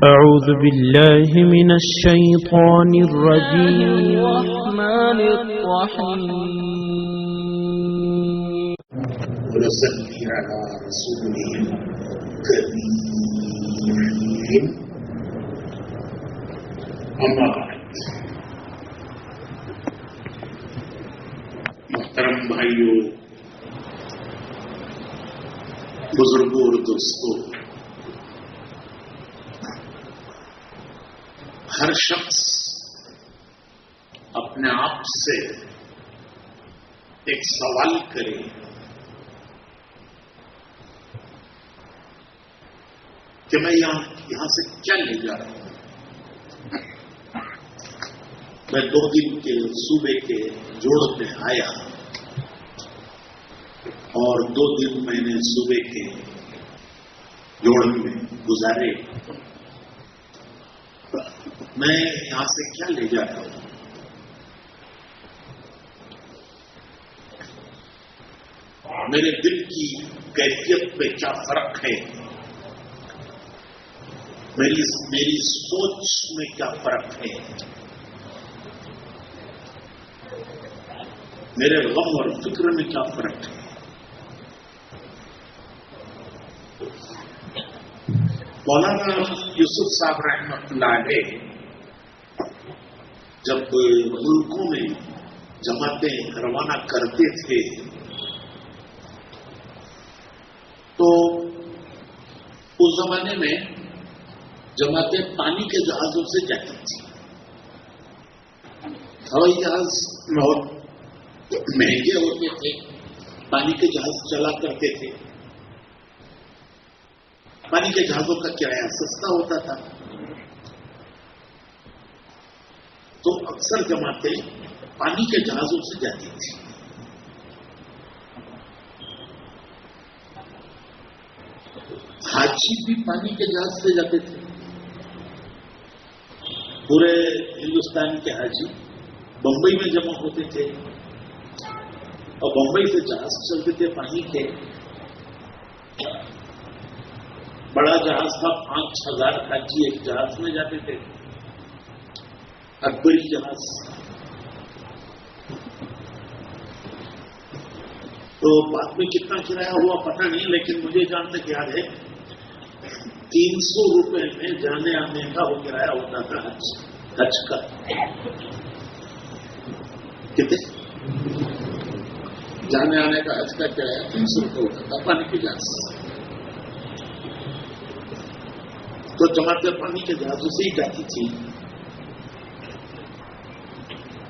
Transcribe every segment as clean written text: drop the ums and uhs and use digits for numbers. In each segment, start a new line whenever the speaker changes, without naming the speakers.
أعوذ بالله من الشيطان الرجيم.
الرحمن الرحيم.
ونصلي على رسوله الكريم. أما بعد، محترم بھائیوں، بزرگوں اور دوستوں، ہر شخص اپنے آپ سے ایک سوال کرے کہ میں یہاں سے کیا لے جا رہا ہوں. میں 2 دن کے صوبے کے جوڑ میں آیا اور 2 دن میں نے صوبے کے جوڑ میں گزارے. میں یہاں سے کیا لے جا رہا ہوں؟ میرے دل کی کیفیت میں کیا فرق ہے؟ میری سوچ میں کیا فرق ہے؟ میرے غم اور فکر میں کیا فرق ہے؟ مولانا یوسف صاحب رحمۃ اللہ علیہ جب ملکوں میں جماعتیں روانہ کرتے تھے تو اس زمانے میں جماعتیں پانی کے جہازوں سے جاتی تھی. ہوائی جہاز بہت مہنگے ہوتے تھے، پانی کے جہاز چلا کرتے تھے. پانی کے جہازوں کا کرایہ سستا ہوتا تھا، تو اکثر جماعتیں پانی کے جہازوں سے جاتی تھی. حاجی بھی پانی کے جہاز سے جاتے تھے. پورے ہندوستان کے حاجی بمبئی میں جمع ہوتے تھے اور بمبئی سے جہاز چلتے تھے پانی کے. بڑا جہاز تھا، 5,000 حاجی ایک جہاز میں جاتے تھے، اکبری جہاز. تو بعد میں کتنا کرایہ ہوا پتہ نہیں، لیکن مجھے جہاں تک یاد ہے 300 روپے میں جانے آنے کا وہ کرایہ ہوتا تھا حج کا. کتنے جانے آنے کا حج کا کرایہ 300 روپے ہوتا تھا پانی کے جہاز. تو جماعتیں پانی کے جہازوں سے ہی جاتی تھی.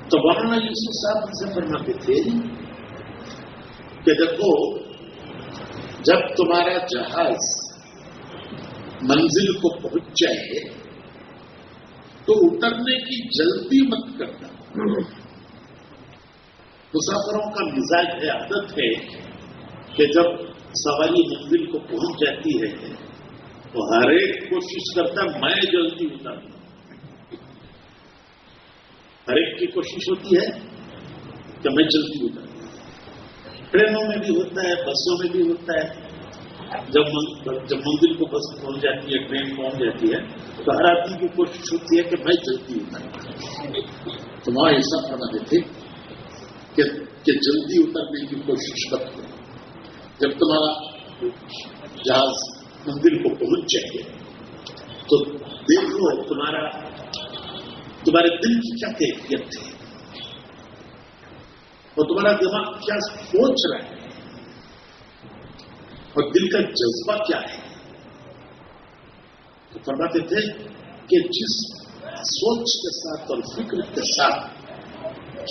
تو مولانا یوسف صاحب ہم سے فرماتے تھے کہ دیکھو، جب تمہارا جہاز منزل کو پہنچ جائے تو اترنے کی جلدی مت کرنا. مسافروں کا مزاج ہے، عادت ہے کہ جب سواری منزل کو پہنچ جاتی ہے تو ہر ایک کوشش کرتا میں جلدی اتروں. ہر ایک کی کوشش ہوتی ہے کہ میں جلدی اتروں. ٹرینوں میں بھی ہوتا ہے، بسوں میں بھی ہوتا ہے. جب منزل کو بس پہنچ جاتی ہے، ٹرین پہنچ جاتی ہے تو ہر آدمی کی کوشش ہوتی ہے کہ میں جلدی اتروں. تو وہاں ایسا فرماتے تھے کہ جلدی اترنے کی کوشش کرو. جب تمہارا جہاز منزل کو پہنچ جائے تو دیکھو تمہارے دل کی کیا کیفیت ہے اور تمہارا دماغ کیا سوچ رہا ہے اور دل کا جذبہ کیا ہے. تو فرماتے تھے کہ جس سوچ کے ساتھ اور فکر کے ساتھ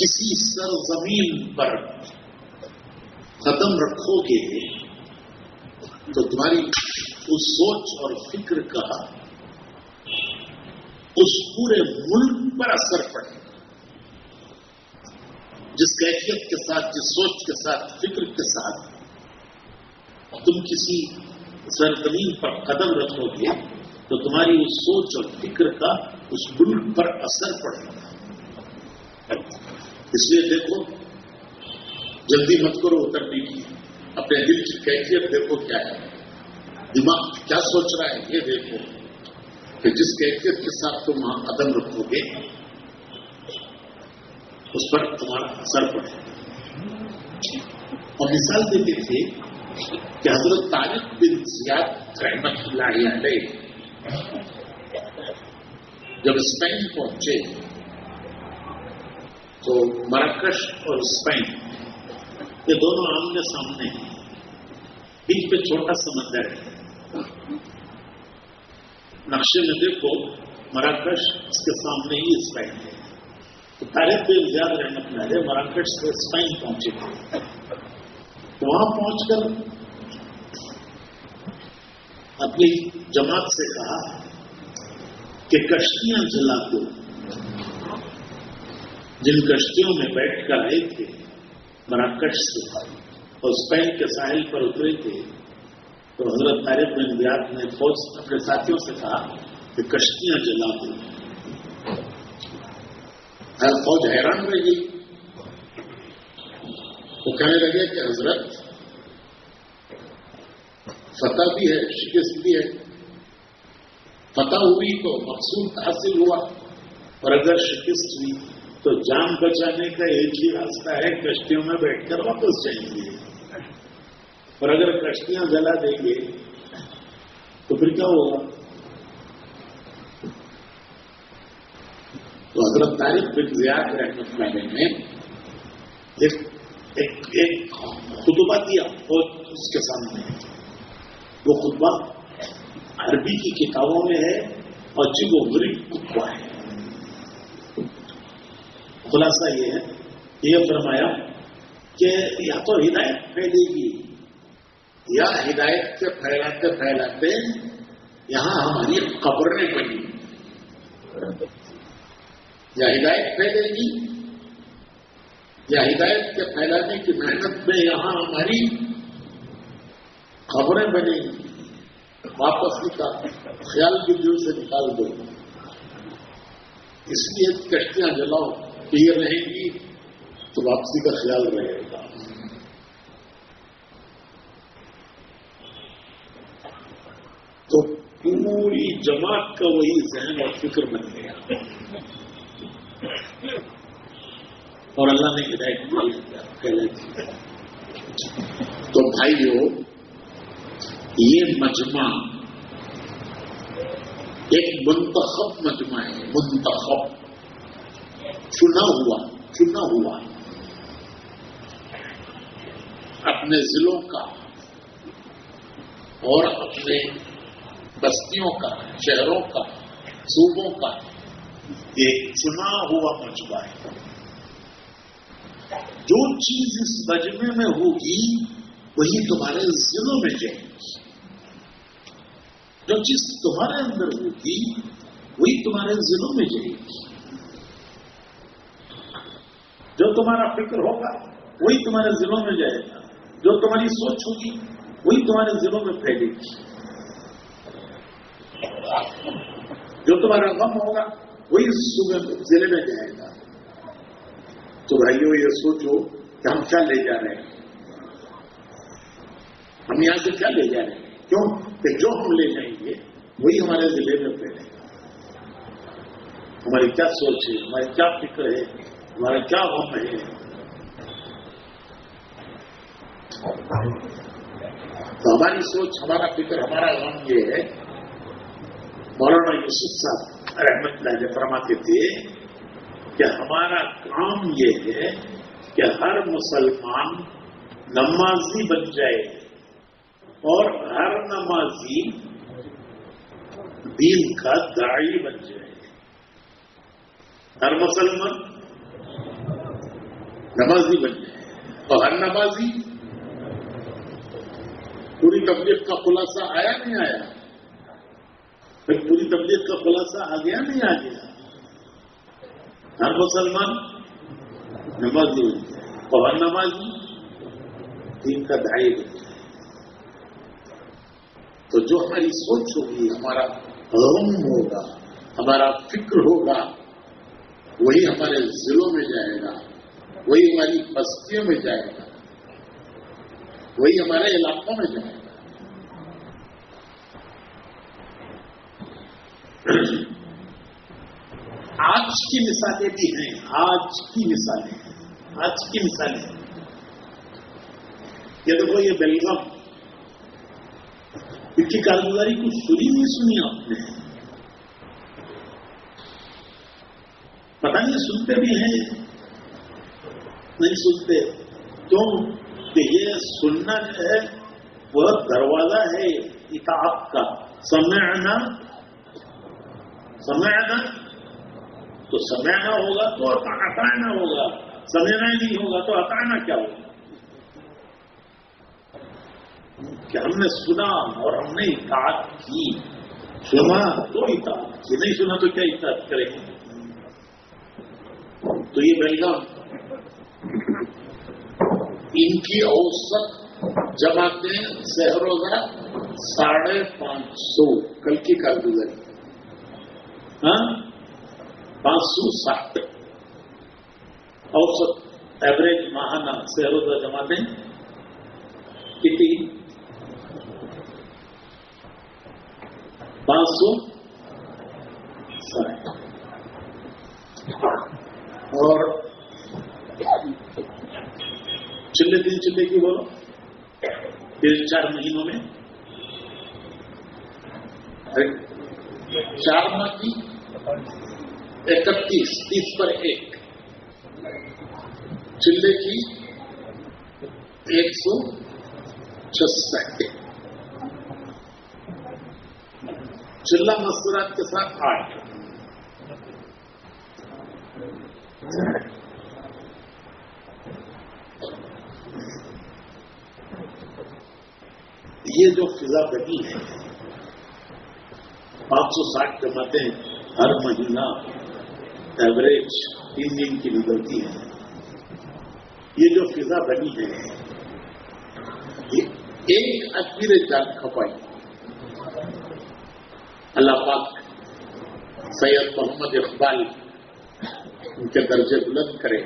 کسی سرزمین پر قدم رکھو گے تو تمہاری اس سوچ اور فکر کا اس پورے ملک پر اثر پڑے. جس کیفیت کے ساتھ، جس سوچ کے ساتھ، فکر کے ساتھ تم کسی سرزمین پر قدم رکھو گے تو تمہاری اس سوچ اور فکر کا اس ملک پر اثر پڑے گا. اس لیے دیکھو، جلدی مت کرو اترنے کی. اپنے دل کی کیفیت دیکھو کیا ہے، دماغ کیا سوچ رہا ہے یہ دیکھو. کہ جس کیفیت کے ساتھ تم وہاں قدم رکھو گے اس پر تمہارا اثر پڑے. اور مثال دیتے تھے کہ حضرت طارق بن زیاد رحمت اللہ علیہ جب اسپین پہنچے تو مراکش اور اسپین یہ دونوں آمنے سامنے ہیں, بیچ پہ چھوٹا سمندر ہے. نقشے میں دیکھو مراکش اس کے سامنے ہی اسپین ہے. تو طارق بن زیاد رحمت اللہ علیہ مراکش سے اسپین پہنچے تھے. وہاں پہنچ کر اپنی جماعت سے کہا کہ کشتیاں جلا دو. جن کشتیوں میں بیٹھ کر آئے تھے مراکش سے اور اسپین کے ساحل پر اترے تھے, تو حضرت طارق بن زیاد نے فوج اپنے ساتھیوں سے کہا کہ کشتیاں جلا دو. فوج حیران رہ گئی. وہ کہنے لگے کہ حضرت فتح بھی ہے شکست بھی ہے. فتح ہوئی تو مقصود حاصل ہوا, اور اگر شکست ہوئی تو جان بچانے کا ایک ہی راستہ ہے کشتیوں میں بیٹھ کر واپس جائیں گے. اور اگر کشتیاں جلا دیں گے تو پھر کیا ہوگا؟ تو حضرت طارق بن زیاد رحمۃ اللہ علیہ نے ایک خطبہ دیا اور اس کے سامنے. وہ خطبہ عربی کی کتابوں میں ہے اور عجیب و غریب خطبہ ہے. خلاصہ یہ ہے کہ یہ فرمایا کہ یا تو ہدایت پھیلے گی یا ہدایت سے پھیلاتے پھیلاتے یہاں ہماری قبریں بنی. یا ہدایت پھیلے گی یا ہدایت کے پھیلانے کی محنت میں یہاں ہماری خبریں بنے گی. واپس نکال خیال بھی دل سے نکال دو. اس لیے کشتیاں جلاؤ کہ یہ رہیں گی تو واپسی کا خیال رہے گا. تو پوری جماعت کا وہی ذہن اور فکر بن گیا اور اللہ نے ہدایت پہلے کی. تو بھائیو یہ مجمع ایک منتخب مجمع ہے. منتخب چنا ہوا اپنے ضلعوں کا اور اپنے بستیوں کا, شہروں کا, صوبوں کا ایک چنا ہوا مجمع ہے. جو چیز اس مجمع میں ہوگی وہی تمہارے ضلعوں میں جائے گی. جو چیز تمہارے اندر ہوگی وہی تمہارے ضلعوں میں جائے گی. جو تمہارا فکر ہوگا وہی تمہارے ضلعوں میں جائے گا. جو تمہاری سوچ ہوگی وہی تمہارے ضلعوں میں پھیلے گی. جو تمہارا غم ہوگا وہی ضلع میں جائے گا. تو بھائیو یہ سوچو کہ ہم کیا لے جا رہے ہیں. ہم یہاں سے کیا لے جا رہے ہیں؟ کیوں کہ جو ہم لے جائیں گے وہی ہمارے ضلع میں پھیلے گا. ہماری کیا سوچ ہے, ہماری کیا فکر ہے, ہمارا کیا غم ہے. تو ہماری سوچ, ہمارا فکر, ہمارا غم یہ ہے. مولانا یوسف صاحب رحمت اللہ علیہ فرماتے تھے کہ ہمارا کام یہ ہے کہ ہر مسلمان نمازی بن جائے اور ہر نمازی دین کا داعی بن جائے. ہر مسلمان نمازی بن جائے اور ہر نمازی. پوری تبلیغ کا خلاصہ آیا نہیں آیا؟ پھر پوری تبلیغ کا خلاصہ آ گیا نہیں آ گیا؟ ہر مسلمان نمازی بن جائے اور ہر نمازی دین کا داعی بن جائے. تو جو ہماری سوچ ہوگی, ہمارا غم ہوگا, ہمارا فکر ہوگا, وہی ہمارے ضلعوں میں جائے گا, وہی ہماری بستیوں میں جائے گا, وہی ہمارے علاقوں میں جائے گا. آج کی مثالیں بھی ہیں، آج کی مثالیں یہ دیکھو، یہ بیلگام اس کی کارگزاری کچھ سنی نہیں سنی آپ نے؟ پتہ نہیں سنتے بھی ہیں نہیں سنتے کیوں کہ یہ سننا ہے وہ دروازہ ہے اطاعت کا. سمعنا تو سمعنا ہوگا تو اطعنا ہوگا، سمعنا نہیں ہوگا تو اطعنا کیا ہوگا؟ کہ ہم نے سنا اور ہم نے اطاعت کی. سنا تو اطاعت کی، نہیں سنا تو کیا اطاعت کریں گے؟ تو یہ بیلگام ان کی اوسط جماعتیں سہروزہ 550 کل کی کارگزاری 560 اوسط ایوریج ماہانہ سہروزہ جماعتیں کتنی؟ 560. اور چلے کی بولو 4 مہینوں میں 4 ماہ کی 31 30 پر 1 چلے کی 166 چلہ مستورات کے ساتھ 8. یہ جو فضا بنی ہے 560 جماعتیں ہر مہینہ ایوریج 3 دن کی نکلتی ہے. یہ جو فضا بنی ہے ایک اکبر جان کھپائی. اللہ پاک سید محمد اقبال ان کے درجے بلند کرے،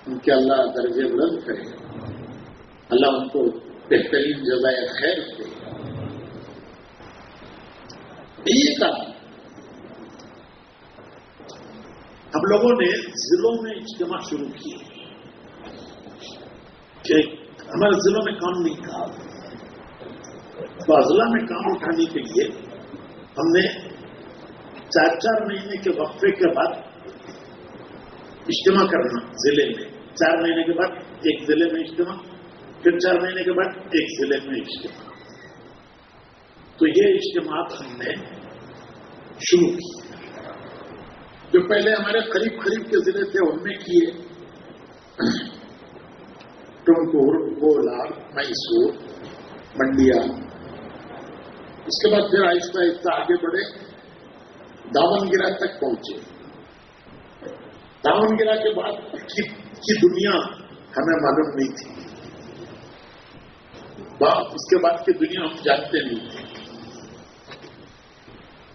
ان کے اللہ درجے بلند کرے، اللہ ان کو بہترین جزائے خیر دے. یہ کام ہم لوگوں نے ضلعوں میں اجتماع شروع کیے کہ ہمارے ضلعوں میں کام نہیں تھا، تو اضلاع میں کام اٹھانے کے لیے ہم نے 4 مہینے کے وقفے کے بعد اجتماع کرنا. ضلع میں 4 مہینے کے بعد ایک ضلع میں اجتماع، پھر 4 مہینے کے بعد ایک ضلع میں اجتماع. تو یہ اجتماعات ہم نے شروع کی. جو پہلے ہمارے قریب کے ضلع تھے ان میں کیے، ٹمکور، کولار، میسور، منڈیا. اس کے بعد پھر آہستہ آہستہ آگے بڑھے، دامنگرہ تک پہنچے. دامنگرہ کے بعد کی دنیا ہمیں معلوم نہیں تھی، اس کے بعد کی دنیا ہم جانتے نہیں تھے.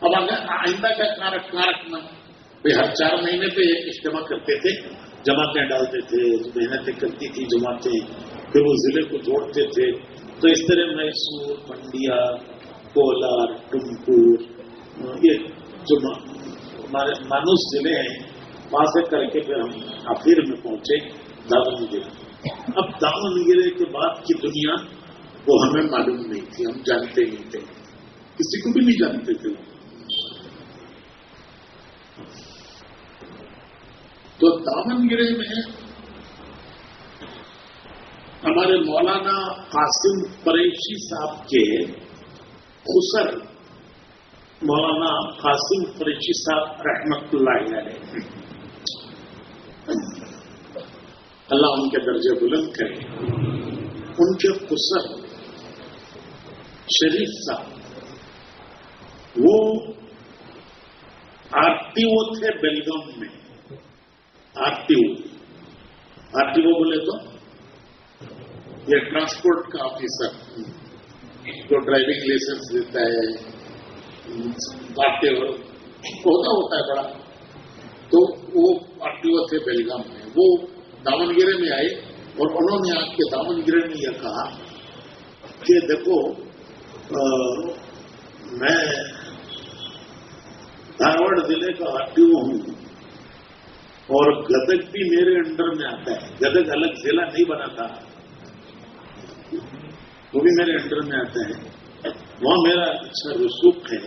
اب اگر آئندہ کا کہاں رکھنا بھائی، ہر 4 مہینے پہ ایک اجتماع کرتے تھے، جماعتیں ڈالتے تھے، محنتیں کرتی تھی جماعتیں، پھر وہ ضلع کو جوڑتے تھے. تو اس طرح میسور، منڈیا، کولار، ٹمکور، یہ جو ہمارے مانوس ضلع ہیں وہاں سے کر کے پھر ہم آخر میں پہنچے دامنگرہ. اب دامنگرہ کے بعد کی دنیا وہ ہمیں معلوم نہیں تھی، ہم جانتے نہیں تھے، کسی کو بھی نہیں جانتے تھے. تو دامنگرہ میں ہمارے مولانا قاسم قریشی صاحب کے خسر، مولانا قاسم قریشی صاحب رحمت اللہ علیہ، اللہ ان کے درجے بلند کرے. ان کے خسر شریف صاحب وہ RTO تھے بیلگام میں. RTO بولے تو یہ ٹرانسپورٹ کا آفیسر جو ڈرائیونگ لائسنس دیتا ہے، ہوتا ہے بڑا. تو وہ RTO تھے بیلگام میں. وہ دامنگرہ میں آئے اور انہوں نے آ کے دامنگرہ میں یہ کہا کہ دیکھو میں کپڑ ضلع کا آرٹیو ہوں اور گدگ بھی میرے انڈر میں آتا ہے. گدگ الگ ضلع نہیں بنا تھا, وہ بھی میرے انڈر میں آتا ہے. وہاں میرا اچھا رسوخ ہے.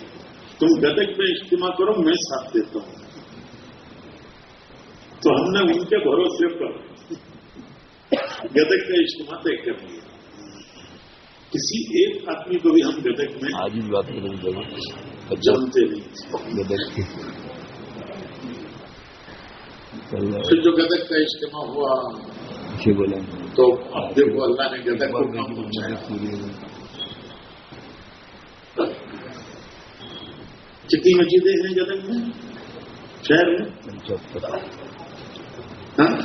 تم گدگ میں اجتماع کرو, میں ساتھ دیتا ہوں. تو ہم نے ان کے بھروسے پر گدگ کا اجتماع طے کر لیا. کسی ایک آدمی کو بھی ہم گدگ میں
آج بھی بات کریں
جانتے نہیں.
گدگ کی
پھر جو گدگ کا اجتماع ہوا
بولیں
تو اب دیکھو اللہ نے گدگ کو کام پہنچایا. کتنی مسجدیں ہیں گدگ میں, شہر میں؟ ہاں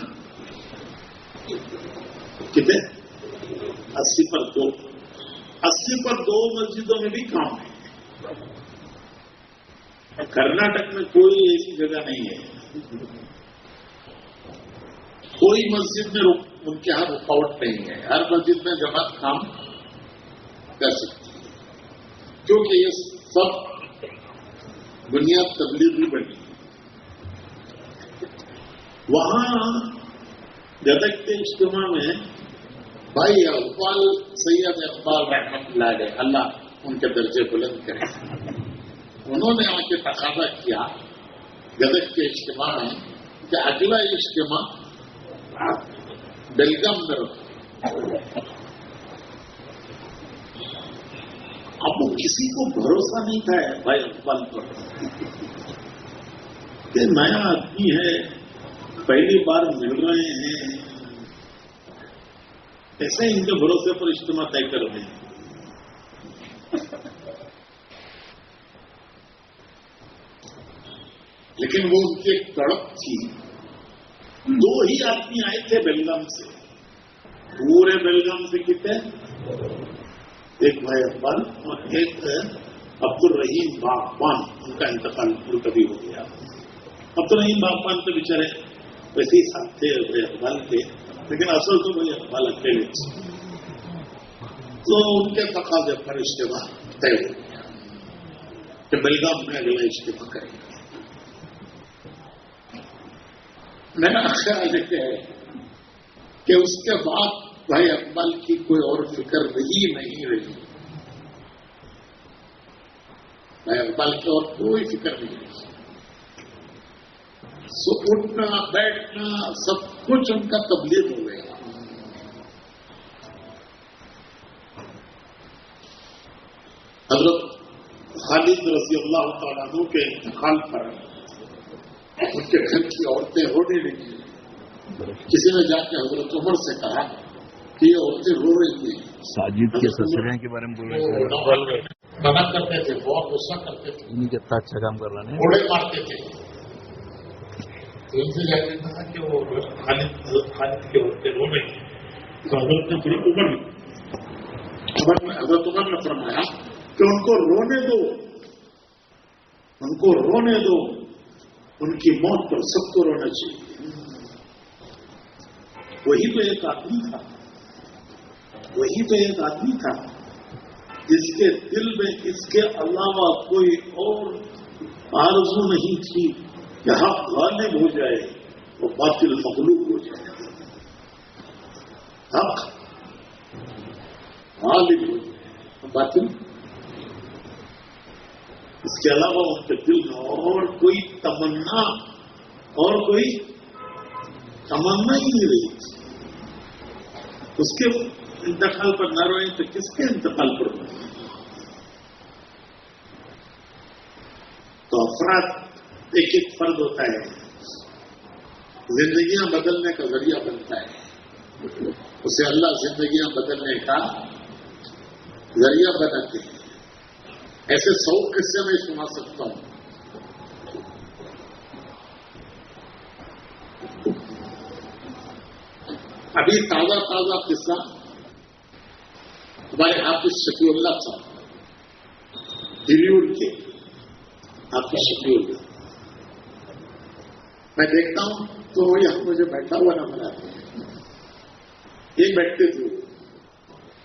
کتنے؟ 80 پر 2. 80 پر 2 مسجدوں میں بھی کام ہے. کرناٹک میں کوئی ایسی جگہ نہیں ہے, کوئی مسجد میں ان کے یہاں رکاوٹ نہیں ہے. ہر مسجد میں جماعت کام کر سکتی ہے, کیونکہ یہ سب بنیاد تبلیغی بنی. وہاں گدگ کے اجتماع میں بھائی اقبال سید اقبال رحمۃ اللہ علیہ, اللہ ان کے درجے بلند کرے, انہوں نے آ کے تقاضا کیا گدگ کے اجتماع میں کہ اگلا اجتماع بیلگام میں رکھو. اب کسی کو بھروسہ نہیں تھا بھائی اقبال پر کہ نیا آدمی ہے, پہلی بار مل رہے ہیں, ایسے ان کے بھروسے پر اجتماع طے کر رہے ہیں. لیکن وہ ان کی ایک تڑپ تھی. 2 ہی آدمی آئے تھے بیلگام سے, پورے بیلگام سے کتنے, ایک بھائی اقبال اور ایک عبد الرحیم باغبان. ان کا انتقال کبھی ہو گیا. عبد الرحیم باغبان تو بےچارے ویسے ہی ساتھ تھے بھائی اقبال کے, لیکن اصل تو بھائی اقبال اکیلے تھے. تو ان کے تقاضے پر اجتماع طے ہو گیا کہ بیلگام میں اگلا اجتماع کریں گے. میرا خیال ہے کہ اس کے بعد بھائی اقبال کی کوئی اور فکر رہی نہیں رہی. بھائی اقبال کی اور کوئی فکر نہیں رہی. سو اٹھنا بیٹھنا سب کچھ ان کا تبلیغ ہو گیا. حضرت خالد رضی اللہ تعالیٰ عنہ کے انتقال پر ان کے گھر کی عورتیں رونے لگی. کسی نے جا کے حضرت عمر سے کہا کہ یہ عورتیں رو رہی ہیں.
ساجد کے سسرے کے بارے میں بول رہے ہیں,
منع کرتے تھے, بہت غصہ کرتے تھے,
انہیں کتنا اچھا کام کر رہے ہیں,
گھوڑے مارتے تھے. تو ان سے جا کے کہا کہ وہ خالد کی عورتیں رو رہی ہیں. تو حضرت عمر نے فرمایا کہ ان کو رونے دو, ان کو رونے دو, ان کی موت پر سب کو رونا چاہیے. وہی تو ایک آدمی تھا, وہی تو ایک آدمی تھا جس کے دل میں اس کے علاوہ کوئی اور آرزو نہیں تھی کہ حق غالب ہو جائے اور باطل مغلوب ہو جائے. حق غالب ہو جائے, باطل. اس کے علاوہ ان کے دل میں اور کوئی تمنا ہی نہیں رہی. اس کے انتقال پر نہ روئیں تو کس کے انتقال پر روئیں؟ تو افراد ایک ایک فرد ہوتا ہے, زندگیاں بدلنے کا ذریعہ بنتا ہے. اسے اللہ زندگیاں بدلنے کا ذریعہ بناتے ہیں. ایسے 100 قصے میں سنا سکتا ہوں. ابھی تازہ قصہ ہمارے حافظ شفیع اللہ صاحب دلیور کے حافظ شفیع اللہ, میں دیکھتا ہوں تو وہ یہاں مجھے بیٹھا ہوا نہ بناتے ہیں, یہی بیٹھتے تھے.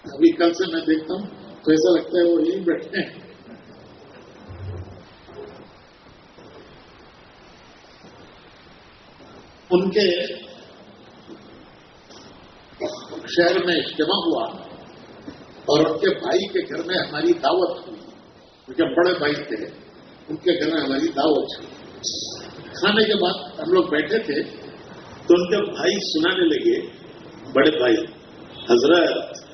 ابھی کل سے میں دیکھتا ہوں تو ایسا لگتا ہے وہ یہی بیٹھتے ہیں. ان کے شہر میں اجتماع ہوا اور ان کے بھائی کے گھر میں ہماری دعوت ہوئی. ان کے بڑے بھائی تھے, ان کے گھر میں ہماری دعوت ہوئی. کھانے کے بعد ہم لوگ بیٹھے تھے تو ان کے بھائی سنانے لگے, بڑے بھائی, حضرت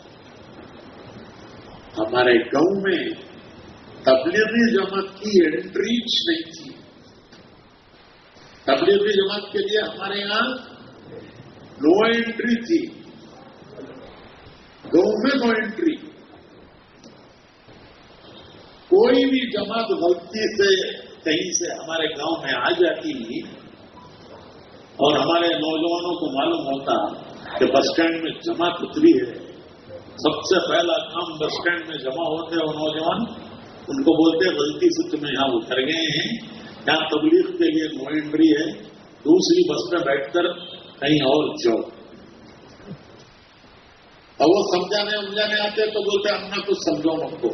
ہمارے گاؤں میں تبلیغی جماعت کی انٹری نہیں تھی. تبلیغی جماعت کے لیے ہمارے یہاں نو انٹری تھی, گاؤں میں نو انٹری. کوئی بھی جماعت غلطی سے کہیں سے ہمارے گاؤں میں آ جاتی اور ہمارے نوجوانوں کو معلوم ہوتا کہ بس اسٹینڈ میں جماعت اتری ہے, سب سے پہلا کام بس اسٹینڈ میں جمع ہوتے ہیں وہ نوجوان, ان کو بولتے ہیں غلطی سے تمہیں یہاں اتر گئے ہیں, یہاں تبلیغ کے لیے نو انٹری ہے, دوسری بس میں بیٹھ کر کہیں اور جاؤ. اور وہ سمجھانے آتے تو بولتے ہم نہ کچھ سمجھو ہم کو,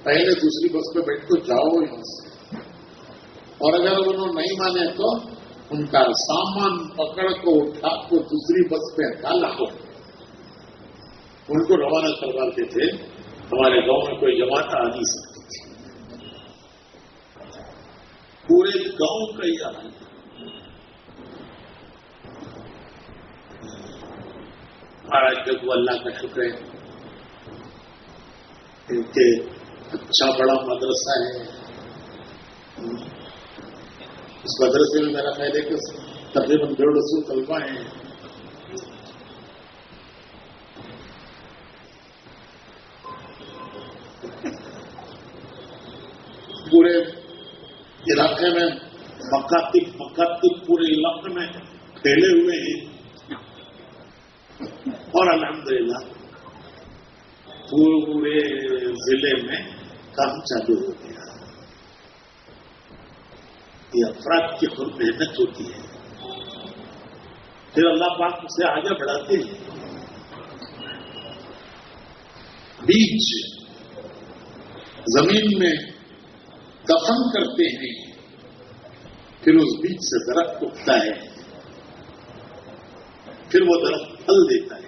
پہلے دوسری بس پہ بیٹھ کر جاؤ یہاں سے. اور اگر انہوں نہیں مانے تو ان کا سامان پکڑ کو اٹھا کو دوسری بس پہ ڈالا ہو, ان کو روانہ کرواتے تھے. ہمارے گاؤں میں کوئی جماعت آ نہیں سکتی تھی, پورے گاؤں کا ہی حال. جب اللہ کا شکر ہے ان کے اچھا بڑا مدرسہ ہے, اس مدرسے میں میرا خیال ہے کہ تقریباً 150 طلبہ ہیں. پورے علاقے میں مکاتب پورے علاقے میں پھیلے ہوئے ہیں, اور الحمدللہ پورے ضلع میں کام چالو ہو گیا. یہ افراد کی خود محنت ہوتی ہے, پھر اللہ پاک اسے آگے بڑھاتے ہیں. بیج زمین میں دفن کرتے ہیں, پھر اس بیج سے درخت اگتا ہے, پھر وہ درخت پھل دیتا ہے.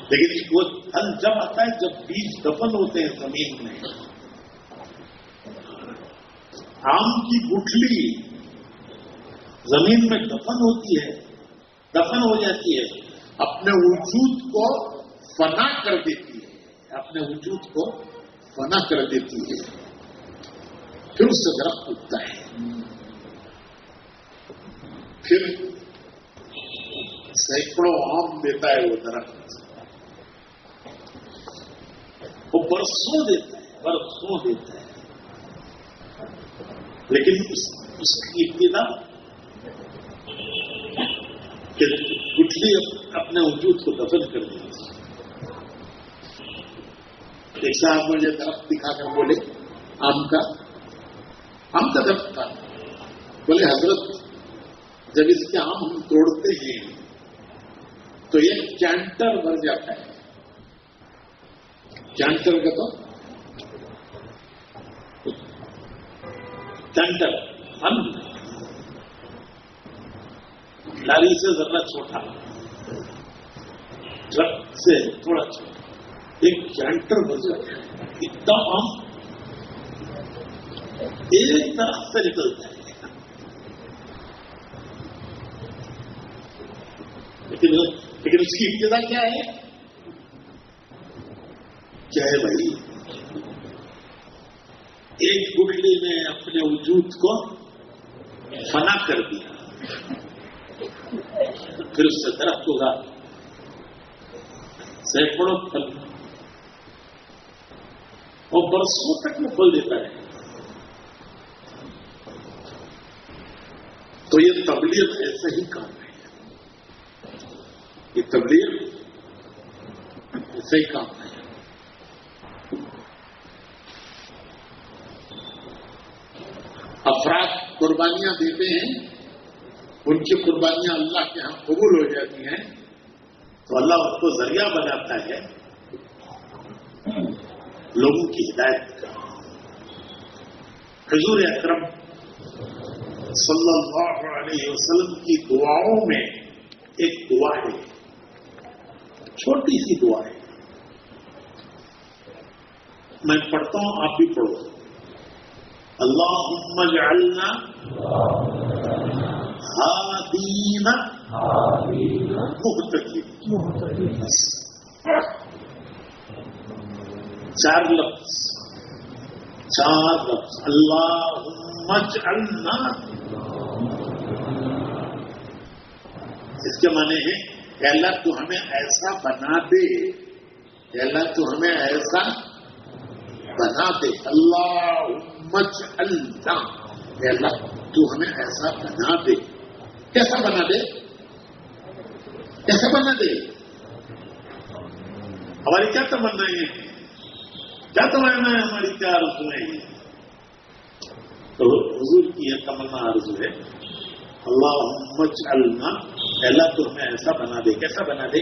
لیکن وہ پھل جب آتا ہے جب بیج دفن ہوتے ہیں زمین میں. آم کی گٹھلی زمین میں دفن ہوتی ہے, دفن ہو جاتی ہے, اپنے وجود کو فنا کر دیتی ہے, اپنے وجود کو فنا کر دیتی ہے, پھر اس سے درخت اگتا ہے. پھر سینکڑوں آم دیتا ہے وہ درخت, وہ برسوں دیتا ہے, لیکن اس کی ابتدا کہ گٹھلی اپنے وجود کو دفن کر دی. ایک صاحب مجھے درخت دکھا کر بولے آم کا درخت تھا. بولے حضرت جب اس کے آم ہم توڑتے ہیں تو یہ کینٹر بھر جاتا ہے. کینٹر کا تو کینٹر ہم لاری سے ذرا چھوٹا, ٹرک سے تھوڑا چھوٹا, ایک کینٹر بھر جاتا ہے. اتنا آم ایک طرف سے نکلتا ہے. لیکن اس کی ابتدا کیا ہے بھائی؟ ایک گٹھلی نے اپنے وجود کو فنا کر دیا, پھر اس سے درخت ہوگا, سینکڑوں پھل, اور برسوں تک وہ پھل دیتا ہے. تو یہ تبلیغ ایسا ہی کام ہے, یہ تبلیغ ایسا ہی کام ہے. افراد قربانیاں دیتے ہیں, ان کی قربانیاں اللہ کے ہاں قبول ہو جاتی ہیں, تو اللہ اس کو ذریعہ بناتا ہے لوگوں کی ہدایت کا. حضور اکرم صلی اللہ علیہ وسلم کی دعاؤں میں ایک دعا ہے، چھوٹی سی دعا ہے، میں پڑھتا ہوں، آپ بھی پڑھو. اللہم اجعلنا ہادین مہتدین. چار لفظ، اللہم اجعلنا. اس کے معنی ہے کہ اللہ تو ہمیں ایسا بنا دے، کہ اللہ تو ہمیں ایسا بنا دے. اللہم اجعلنا، کہ اللہ تو ہمیں ایسا بنا دے. کیسا بنا دے؟ کیسا بنا دے؟ ہماری کیا تمنا ہے؟ کیا تمنا ہے ہماری؟ کیا آرزویں ہیں؟ تو حضور کی یہ تمنا آرزو ہے، اللہم اجعلنا، اللہ تو ہمیں ایسا بنا دے. کیسا بنا دے؟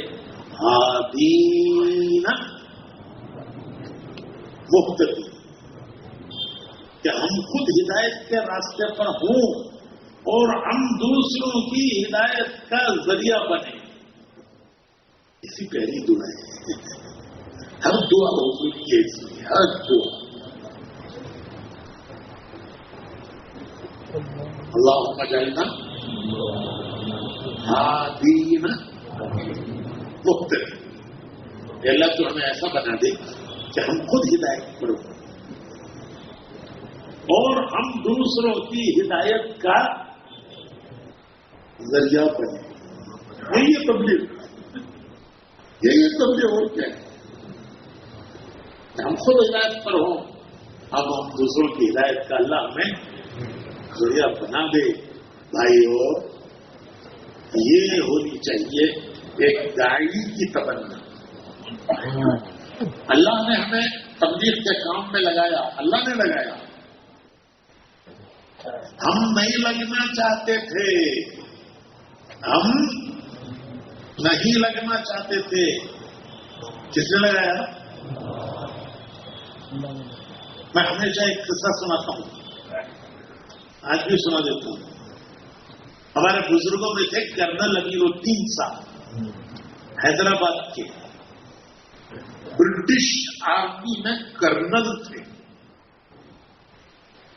ہادین مہتدین، کہ ہم خود ہدایت کے راستے پر ہوں اور ہم دوسروں کی ہدایت کا ذریعہ بنے. اسی پہلی دعا ہے. ہر دعا حضور کی ایسی ہے، ہر دعا. اللہم اجعلنا ہادین مہتدین، اللہ تو ہمیں ایسا بنا دے کہ ہم خود ہدایت پر ہوں اور ہم دوسروں کی ہدایت کا ذریعہ بنے. یہی تبلیغ، یہی تبلیغ. اور کیا ہے؟ ہم خود ہدایت پر ہوں، اب ہم دوسروں کی ہدایت کا اللہ ہمیں ذریعہ بنا دے. بھائیو، یہ ہونی چاہیے ایک داعی کی تمنا. اللہ نے ہمیں تبلیغ کے کام میں لگایا، اللہ نے لگایا. ہم نہیں لگنا چاہتے تھے، ہم نہیں لگنا چاہتے تھے. کس نے لگایا؟ میں ہمیشہ ایک قصہ سناتا ہوں، آج بھی سنا دیتا ہوں. ہمارے بزرگوں میں تھے کرنل امیر الدین صاحب، حیدرآباد کے، برٹش آرمی میں کرنل تھے.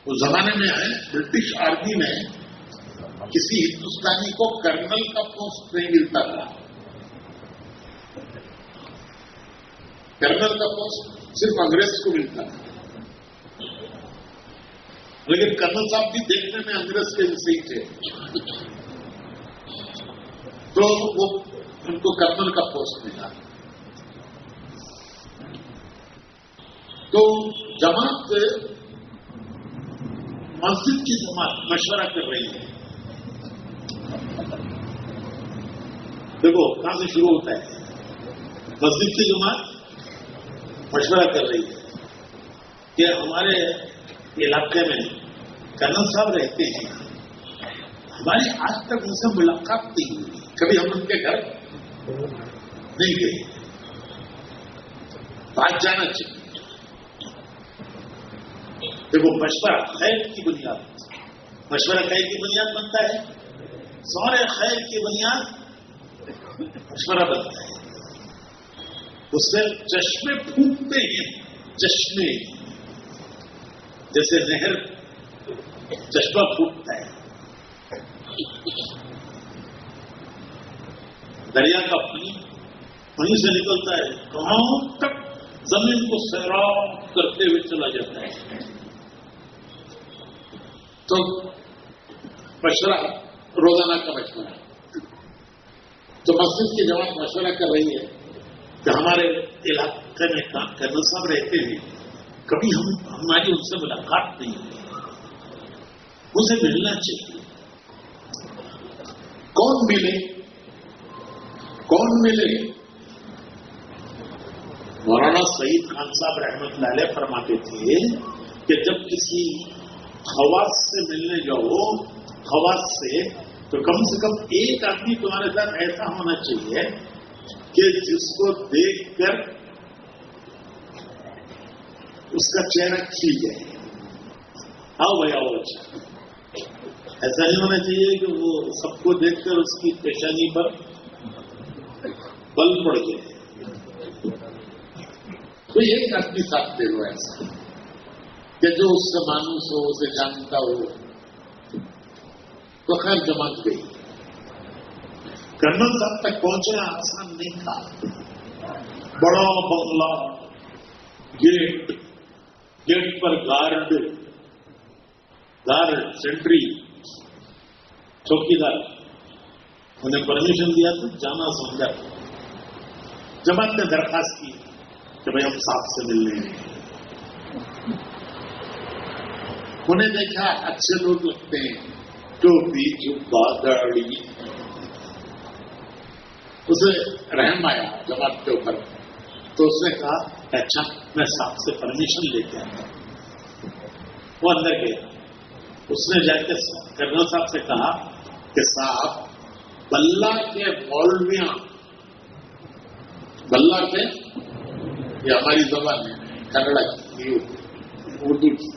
اس زمانے میں ہے برٹش آرمی میں کسی ہندوستانی کو کرنل کا پوسٹ نہیں ملتا تھا. کرنل کا پوسٹ صرف انگریز کو ملتا تھا. لیکن کرنل صاحب بھی دیکھنے میں انگریز کے جیسے ہی تھے، تو وہ ان کو کرنل کا پوسٹ ملا. تو جماعت مسجد کی جماعت مشورہ کر رہی ہے. دیکھو کہاں سے شروع ہوتا ہے. مسجد کی جماعت مشورہ کر رہی ہے کہ ہمارے علاقے میں کرنل صاحب رہتے ہیں، ہماری آج تک ان سے ملاقات نہیں ہوئی، کبھی ہم ان کے گھر نہیں گئے، بات جانا چاہیے. دیکھو مشورہ خیر کی بنیاد، مشورہ خیر کی بنیاد بنتا ہے، سارے خیر کی بنیاد مشورہ بنتا ہے. اس سے چشمے پھوٹتے ہیں، چشمے جیسے نہر چشمہ پھوٹتا ہے، دریا کا پانی وہیں سے نکلتا ہے، کہاں تک زمین کو سیراب کرتے ہوئے چلا جاتا ہے. تو مشورہ روزانہ کا مشورہ. تو مسجد کی جماعت مشورہ کر رہی ہے کہ ہمارے علاقے میں کرنل صاحب رہتے ہیں، کبھی ہماری ان سے ملاقات نہیں ہوئی، اسے ملنا چاہیے. کون ملے؟ کون ملے؟ مولانا سعید خان صاحب رحمۃ اللہ علیہ فرماتے تھے کہ جب کسی خواص سے ملنے جاؤ، خواص سے، تو کم سے کم ایک آدمی تمہارے ساتھ ایسا ہونا چاہیے کہ جس کو دیکھ کر اس کا چہرہ کھل جائے. آؤ بھائی آؤ، اچھا ایسا نہیں ہونا چاہیے کہ وہ سب کو دیکھ کر اس کی پیشانی پر بل پڑ گئے. تو ایک آدمی ساتھ دے دو ایسا کہ جو اس سے مانوس ہو, اسے جانتا ہو, تو خیر جماعت گئی. کرنل صاحب تک پہنچنا آسان نہیں تھا. بڑا بنگلہ, گیٹ پر گارڈ سینٹری چوکیدار, انہیں پرمیشن دیا تو جانا سمجھا. جماعت نے درخواست کی کہ بھائی ہم صاحب سے ملنے ہیں. انہیں دیکھا اچھے لوگ لگتے ہیں, ٹوپی جبا داڑھی, اسے رحم آیا جماعت کے اوپر. تو اس نے کہا اچھا میں صاحب سے پرمیشن لے کے آیا. وہ اندر گیا. اس نے جا کے کرنل صاحب سے کہا کہ صاحب بلہ کے مولویاں, بلہ کے, یہ ہماری زبان ہے کنڑا کی, اردو کی,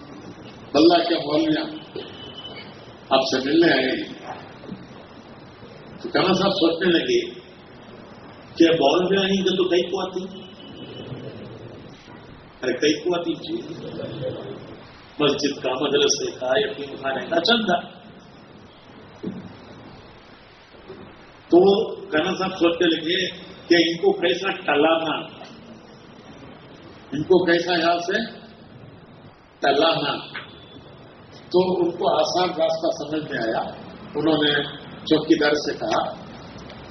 بلہ کے مولویاں آپ سے ملنے آئے ہیں. تو کرنل صاحب سوچنے لگے کہ مولویاں ہی تو کئی کو آتی, ارے کئی کو آتی چیز, مسجد کا, مدرسے کا, یتیم خانے کا چندہ. تو کرنل صاحب سوچنے لگے کہ ان کو کیسا ٹلانا, ان کو کیسا یہاں سے ٹلانا. تو ان کو آسان راستہ سمجھ میں آیا. انہوں نے چوکیدار سے کہا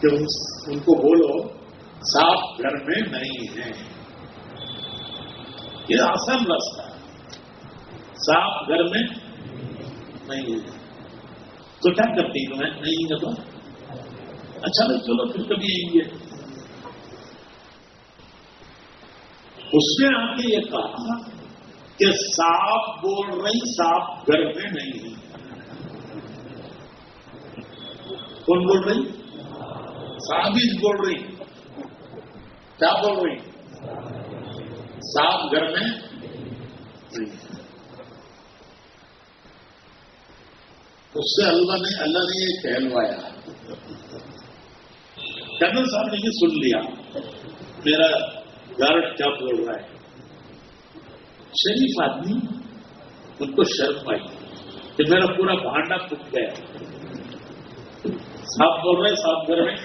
کہ ان کو بولو صاحب گھر میں نہیں ہے. یہ آسان راستہ ہے, صاحب گھر میں نہیں ہے. تو کیا کرتی تمہیں نہیں ہے تو اچھا نہیں, چلو پھر کبھی آئیں گے. اس نے آ کے یہ کہا کہ صاحب بول رہی صاحب گھر میں نہیں ہے. کون بول رہی؟ صاحب ہی بول رہی. کیا بول رہی؟ صاحب گھر میں نہیں ہے. اس سے اللہ نے یہ کہلوایا. کرنل صاحب نے یہ سن لیا میرا گارڈ کیا بول رہا ہے. شریف آدمی, ان کو شرم آئی کہ میرا پورا بھانڈا پھٹ گیا. صاحب بول رہے صاحب گھر میں,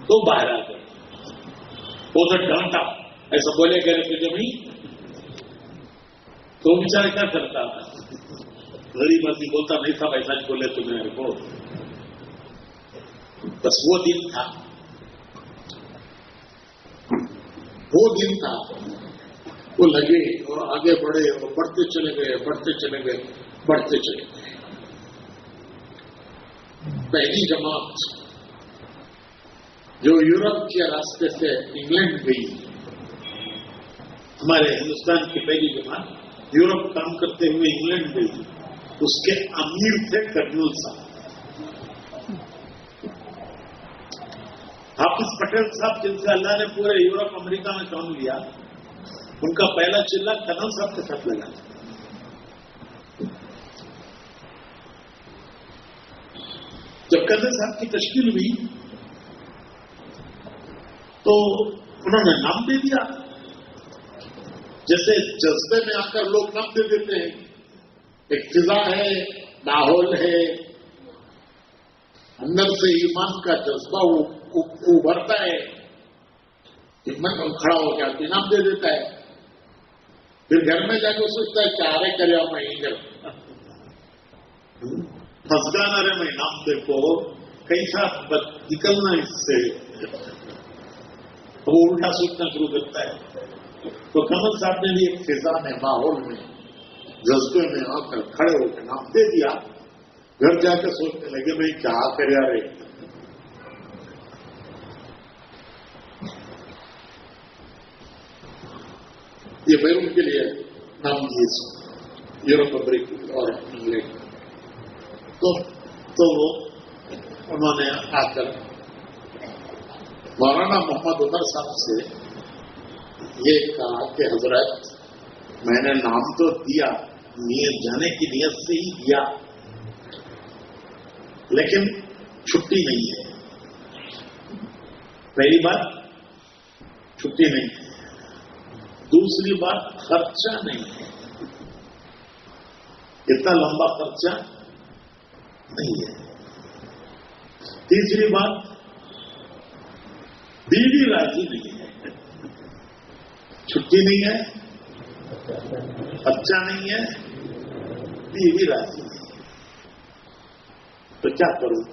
تو باہر آ گئے. وہ تو ڈانٹا, ایسا بولے گھر پہ جو نہیں, تو بیچارہ کیا کرتا تھا, غریب آدمی بولتا نہیں تھا ایسا ہی بولے تو میرے کو. بس وہ دن تھا, وہ دن تھا. وہ لگے اور آگے بڑھے اور بڑھتے چلے گئے, بڑھتے چلے گئے, بڑھتے چلے گئے. پہلی جماعت جو یورپ کے راستے سے انگلینڈ گئی, ہمارے ہندوستان کی پہلی جماعت یورپ کام کرتے ہوئے انگلینڈ گئی. اس کے امیر تھے کرنل صاحب. حافظ پٹیل صاحب جن سے اللہ نے پورے یورپ امریکہ میں کام لیا, ان کا پہلا چلا کرنل صاحب کے ساتھ لگا. جب کرنل صاحب کی تشکیل ہوئی تو انہوں نے نام دے دیا, جیسے جذبے میں آ کر لوگ نام دے دیتے ہیں. ایک فضا ہے, ماحول ہے, اندر سے ایمان کا جذبہ ابھرتا ہے, ہمت کھڑا ہو گیا تو نام دے دیتا ہے. پھر گھر میں جا کے سوچتا ہے چارے کرے میں ہی گھر پھنسگانا رہے میں نام دیکھو کیسا نکلنا اس سے, وہ الٹا سوچنا شروع کرتا ہے. تو کرنل صاحب نے بھی ایک فضا میں, ماحول میں, جذبے میں آ کر کھڑے ہو کے نام دے دیا. گھر جا کے سوچنے لگے بھائی کیا کرے رہے. یہ بیرون کے لیے نام دیے یورپ امریکہ اور انگلینڈ. تو انہوں نے آ کر مولانا محمد عمر صاحب سے یہ کہا کہ حضرت میں نے نام تو دیا نیت جانے کی نیت سے ہی گیا، لیکن چھٹی نہیں ہے. پہلی بات چھٹی نہیں ہے، دوسری بات خرچہ نہیں ہے، اتنا لمبا خرچہ نہیں ہے، تیسری بات بیوی راضی نہیں ہے، چھٹی نہیں ہے، خرچہ نہیں ہے، بیوی راضی نہیں ہے، تو کیا کروں؟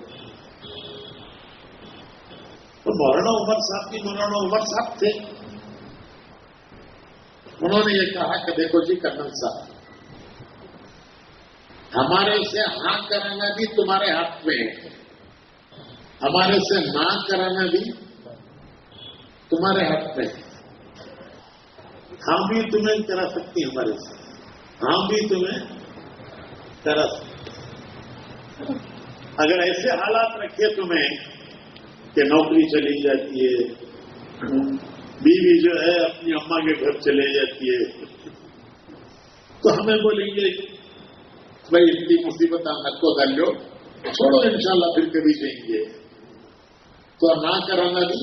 تو مولانا عمر صاحب تھے، انہوں نے یہ کہا کہ دیکھو جی کرنل صاحب، ہمارے سے ہاں کرانا بھی تمہارے ہاتھ میں ہے، ہمارے سے نہ کرانا بھی تمہارے ہاتھ میں ہے. ہم بھی تمہیں کرا سکتی ہیں، ہمارے سے ہم بھی تمہیں کرا سکتے. اگر ایسے حالات رکھے تمہیں کہ نوکری چلی جاتی ہے، بیوی جو ہے اپنی اماں کے گھر چلے جاتی ہے، تو ہمیں بولیں گے بھائی اتنی مصیبت مت کو کر لو، چھوڑو انشاءاللہ پھر کبھی جائیں گے. تو نہ کرانا بھی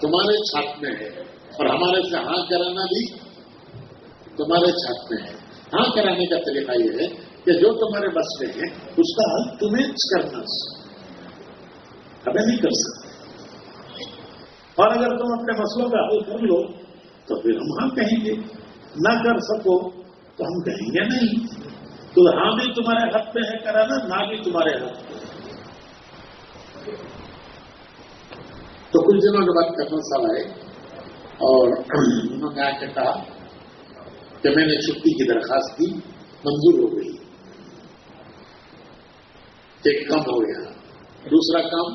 تمہارے چھات میں ہے، اور ہمارے سے ہاں کرانا بھی تمہارے چھات میں ہے. ہاں کرانے کا طریقہ یہ ہے کہ جو تمہارے بس میں ہے اس کا حل تمہیں کرنا، ہمیں نہیں کر سکتے. اور اگر تم اپنے مسئلوں کا حل کر لو تو پھر ہم ہاں کہیں گے، نہ کر سکو تو ہم کہیں گے نہیں. تو ہاں بھی تمہارے حق میں ہے کرانا، نہ بھی تمہارے حق میں. تو کچھ دنوں کے بعد کرنل صاحب آئے اور انہوں نے آ کے کہا کہ میں نے چھٹی کی درخواست کی، منظور ہو گئی. ایک کم ہو گیا، دوسرا کام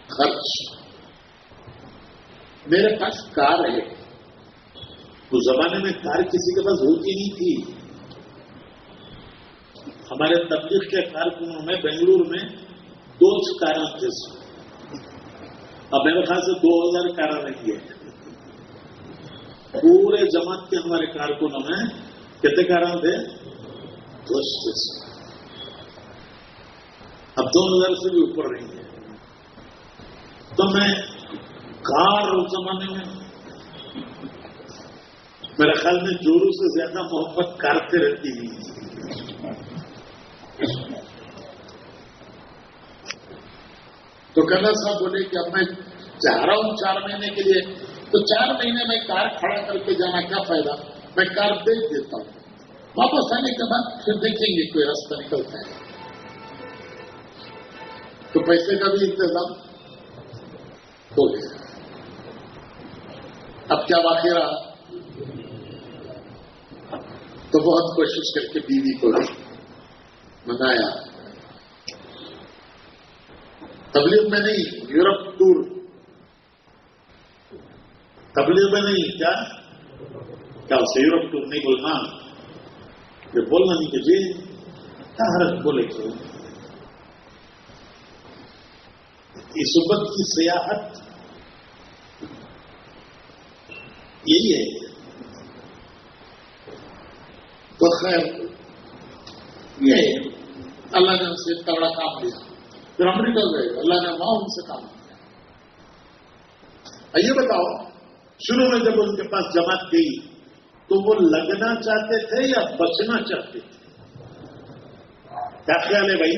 خرچ. میرے پاس کار ہے، اس زمانے میں کار کسی کے پاس ہوتی نہیں تھی. ہمارے تبلیغ کے کارکنوں میں بنگلور میں 2 کاریں تھے، اب میرے خیال سے 2000 کاریں رہی ہے. پورے جماعت کے ہمارے کارکنوں میں کتنے کاریں تھے؟ 200. اب 2000 سے بھی اوپر رہی ہے. تو میں کار اس زمانے میں میرے خیال میں جورو سے زیادہ محبت کارتے رہتی ہے. تو کرنل صاحب بولے کہ اب میں چاہ رہا ہوں 4 مہینے کے لیے، تو 4 مہینے میں کار کھڑا کر کے جانا کیا فائدہ، میں کار بیچ دیتا ہوں، واپس آنے کے بعد پھر دیکھیں گے کوئی راستہ نکلتا ہے. تو پیسے کا بھی انتظام ہو گیا. اب کیا باقی رہا؟ تو بہت کوشش کر کے بیوی کو منایا. تبلیغ میں نہیں، یورپ ٹور، تبلیغ میں نہیں، کیا اسے یورپ ٹور نہیں بولنا، یہ بولنا نہیں کہ جی کیا حرج بولے کیوں. اس وقت کی سیاحت یہی ہے. تو خیر یہ اللہ نے اسے تگڑا کام دیا. پھر امریکہ گئے، اللہ نے وہاں ان سے کام کیا. یہ بتاؤ شروع میں جب ان کے پاس جماعت گئی تو وہ لگنا چاہتے تھے یا بچنا چاہتے تھے؟ کیا خیال ہے بھائی؟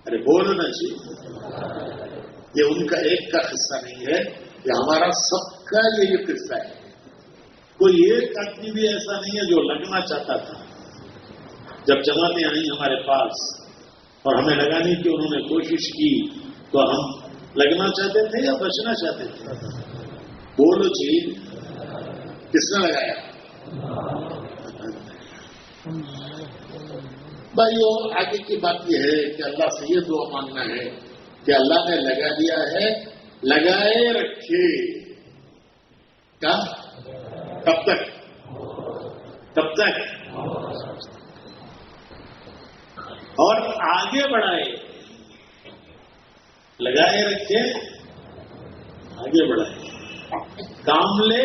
ارے بولنا چاہیے. یہ ان کا ایک کا قصہ نہیں ہے، یہ ہمارا سب کا یہ قصہ ہے. کوئی ایک آدمی بھی ایسا نہیں ہے جو لگنا چاہتا تھا. جب جماعتیں آئیں ہمارے پاس اور ہمیں لگانے کی انہوں نے کوشش کی تو ہم لگنا چاہتے تھے یا بچنا چاہتے تھے؟ بولو جی، کس نے لگایا؟ بھائی اور آگے کی بات یہ ہے کہ اللہ سے یہ دعا مانگنا ہے کہ اللہ نے لگا دیا ہے، لگائے رکھے. کیا؟ کب تک؟ کب تک؟ اور آگے بڑھائے. لگائے رکھے، آگے بڑھائے. کام لے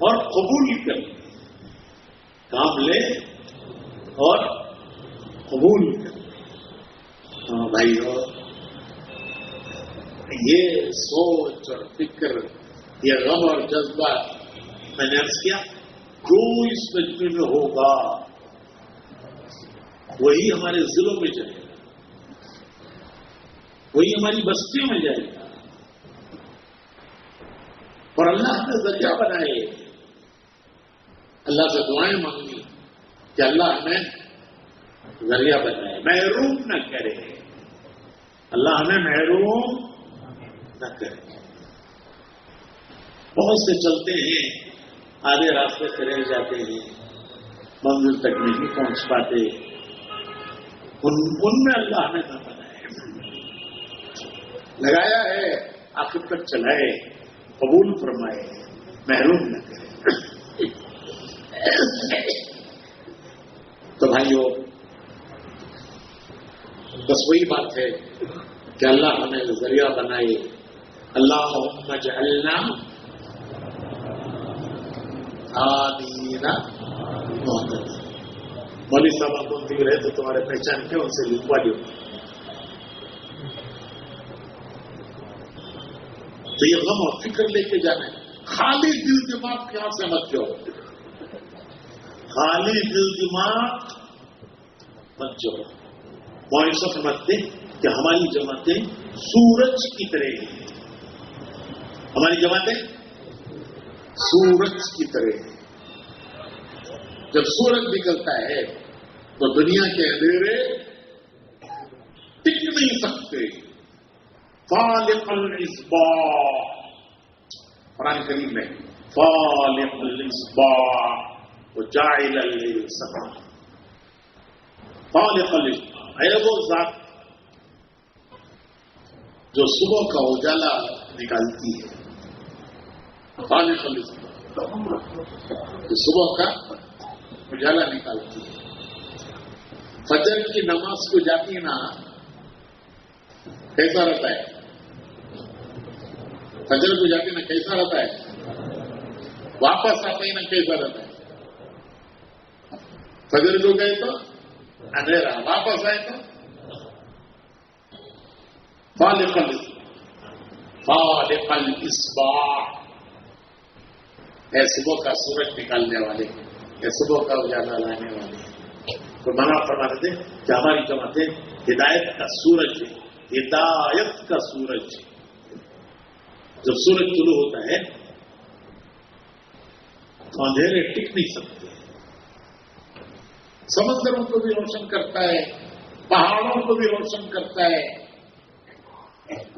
اور قبول کر، کام لے اور قبول کر۔ ہاں بھائیو، یہ سوچ اور فکر، یہ غم اور جذبہ میں نے عرض کیا جو اس مجمع میں ہوگا وہی ہمارے ضلعوں میں جائے گا، وہی ہماری بستیوں میں جائے گا، اور اللہ ہمیں ذریعہ بنائے۔ اللہ سے دعائیں مانگی کہ اللہ ہمیں ذریعہ بنائے، محروم نہ کرے، اللہ ہمیں محروم نہ کرے۔ بہت سے چلتے ہیں، آدھے راستے سے رہ جاتے ہیں، منزل تک نہیں پہنچ پاتے، ان میں اللہ ہمیں نہ بنائے، لگایا ہے آخر تک چلائے، قبول فرمائے، محروم نہ کرے۔ تو بھائیو، بس وہی بات ہے کہ اللہ ہمیں ذریعہ بنائے۔ اللہم اجعلنا ہادین مہتدین۔ مولوی صاحب کون دیکھ رہے تو تمہارے پہچان کیا، ان سے لکھوا دو۔ تو یہ غم اور فکر لے کے جانا ہے، خالی دل دماغ یہاں سے مت جاؤ، خالی دل دماغ مت جاؤ۔ معاشرت سمجھتے کہ ہماری جماعتیں سورج کی طرح ہیں، ہماری جماعتیں سورج کی طرح ہیں۔ جب سورج نکلتا ہے تو دنیا کے اندھیرے ٹک نہیں سکتے۔ فالق الاصباح، قرآن کریم میں فالق الاصباح وجاعل الليل سكنا۔ فالق الاصباح ہے وہ ذات جو صبح کا اجالا نکالتی ہے۔ فالق الاصباح جو صبح کا اجالا نکالتی ہے۔ فجر کی نماز کو جاتی ہے نا، کیسا رہتا ہے؟ فجر کو جاتی نا کیسا رہتا ہے؟ واپس آتے ہی نا کیسا رہتا ہے؟ فجر کو گئے تو اندھیرا، واپس آئے تو فالق الاصباح ہے صبح کا سورج نکالنے والے، یا صبح کا اجالا لانے والے۔ تو منع فرماتے تھے کہ ہماری جماعتیں ہدایت کا سورج ہے، ہدایت کا سورج۔ جب سورج طلوع ہوتا ہے تو اندھیرے ٹک نہیں سکتے، سمندروں کو بھی روشن کرتا ہے، پہاڑوں کو بھی روشن کرتا ہے،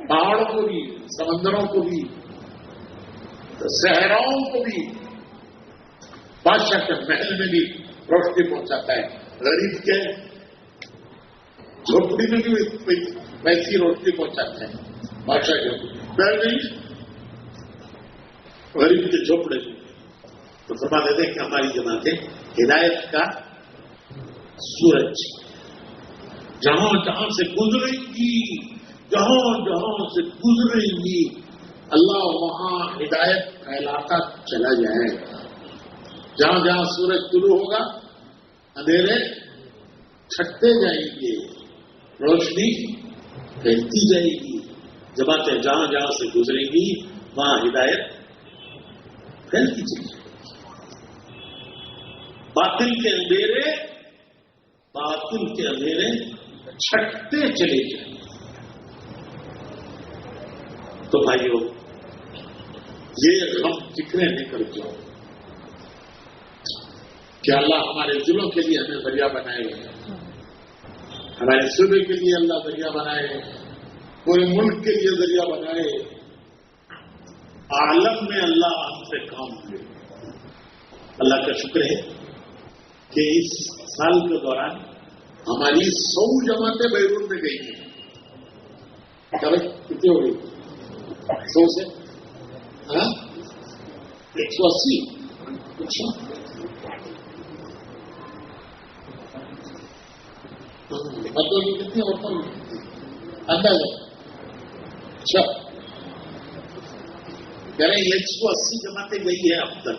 پہاڑوں کو بھی، سمندروں کو بھی، صحراؤں کو بھی، بادشاہ کے محل میں بھی روشنی پہنچاتا ہے، غریب کے جھوپڑی میں بھی ویسی روشنی پہنچاتا ہے، بادشاہ کے محل نہیں، غریب کے جھوپڑے میں۔ تو فرما دیتے ہیں کہ ہماری جماعتیں ہدایت کا سورج، جہاں جہاں سے گزریں گی، جہاں جہاں سے گزریں گی، اللہ وہاں ہدایت پھیلاتا چلا جائے گا۔ جہاں جہاں سورج طلوع ہوگا اندھیرے چھٹتے جائیں گے، روشنی پھیلتی جائے گی، جماعتیں جہاں جہاں سے گزریں گی وہاں ہدایت پھیلتی چلی جائے گی۔ باطل کے اندھیرے چھٹتے چلے جائیں گے۔ تو بھائیو، یہ ہم فکریں لے کر جاؤ کہ اللہ ہمارے دلوں کے لیے ہمیں ذریعہ بنائے، ہمارے صوبے کے لیے اللہ ذریعہ بنائے، پورے ملک کے لیے ذریعہ بنائے، عالم میں اللہ ہم سے کام لے۔ اللہ کا شکر ہے کہ اس سال کے دوران ہماری 100 جماعتیں بیرون میں گئی ہیں۔ کتنی ہو گئی؟ 100 سے 180۔ مطلب یہ کتنی عورتوں میں اندازہ؟ اچھا، کہہ رہے ہیں 180 جماعتیں گئی ہے اب تک۔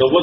90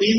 3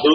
2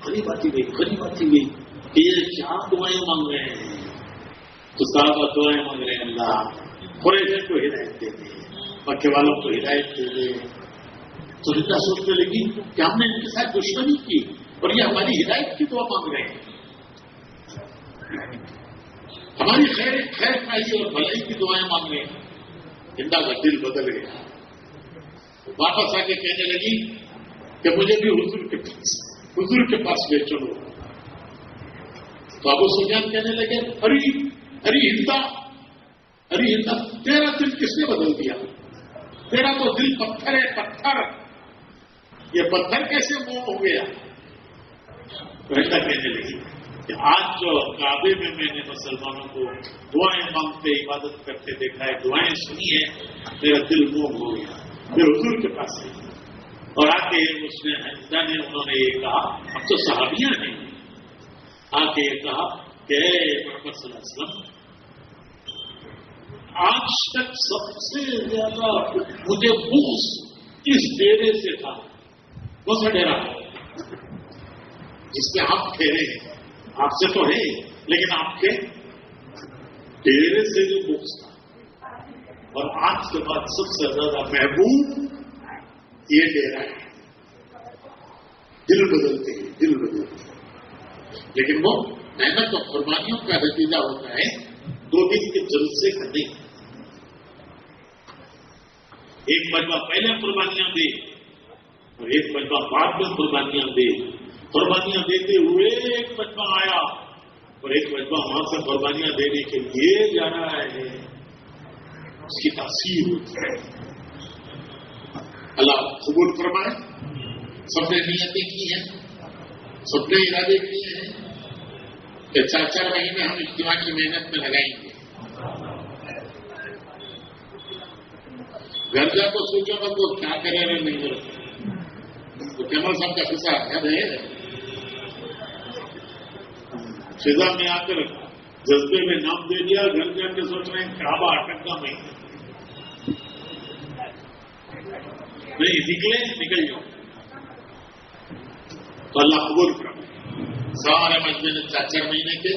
قریب آتی گئی کہ یہ کیا دعائیں مانگ رہے ہیں. تو صحابہ دعائیں مانگ رہے ہیں اللہ قریش کو ہدایت دے دے, مکے والوں کو ہدایت دے دے. تو ہندا سوچنے لگی کہ ہم نے ان کے ساتھ دشمنی کی اور یہ ہماری ہدایت کی دعا مانگ رہے ہیں, ہماری خیر خاصی اور بھلائی کی دعائیں مانگ رہے ہیں. ہندا کا دل بدل گیا, واپس آ کے کہنے لگی کہ مجھے بھی حضور کے پاس لے چلو. تو ابو سفیان کہنے لگے اری ہندا تیرا دل کس نے بدل دیا؟ تیرا تو دل پتھر ہے, پتھر. یہ پتھر کیسے منہ ہو گیا؟ تو ہندا کہنے لگی کہ آج جو کعبے میں نے مسلمانوں کو دعائیں مانگتے عبادت کرتے دیکھا ہے, دعائیں سنی ہے, میرا دل منہ ہو گیا. پھر حضور کے پاس ہے اور آ کے انہوں نے یہ کہا, اب تو صحابیاں ہیں, آ کے یہ کہا کہ محمد صلی اللہ علیہ وسلم آج تک سب سے زیادہ مجھے بغض اس ڈیرے سے تھا. کون سا ڈیرا جس پہ آپ ٹھہرے ہیں؟ آپ سے تو ہے لیکن آپ کے ڈیرے سے جو بغض تھا, اور آج کے بعد سب سے زیادہ محبوب یہ ڈیرا ہے. دل بدلتے ہیں. لیکن وہ محنت اور قربانیوں کا نتیجہ ہوتا ہے, 2 دن کے جلسے کا نہیں. ایک مجمع پہلے قربانیاں دے اور ایک مجمع بعد میں قربانیاں دے. قربانیاں دیتے ہوئے ایک مجمع آیا اور ایک مجمع وہاں سے قربانیاں دینے کے لیے جا رہا ہے. اس کی تاثیر ہوتی ہے. اللہ قبول فرمائے. سب نے نیتیں کی ہیں, سب نے ارادے کیے ہیں کہ 4 مہینے ہم اجتماع کی محنت میں لگائیں گے. گھر جا تو سوچو گا تو کیا کرے رہے نہیں کرتے. تو کیمل صاحب کا قصہ یاد ہے, فضا میں آ کر جذبے میں نام دے دیا, گھر جا کے سوچ رہے ہیں کعبہ اٹکا نہیں نکل جاؤ. تو اللہ قبول کرے. سارے مجمع نے 4 مہینے کے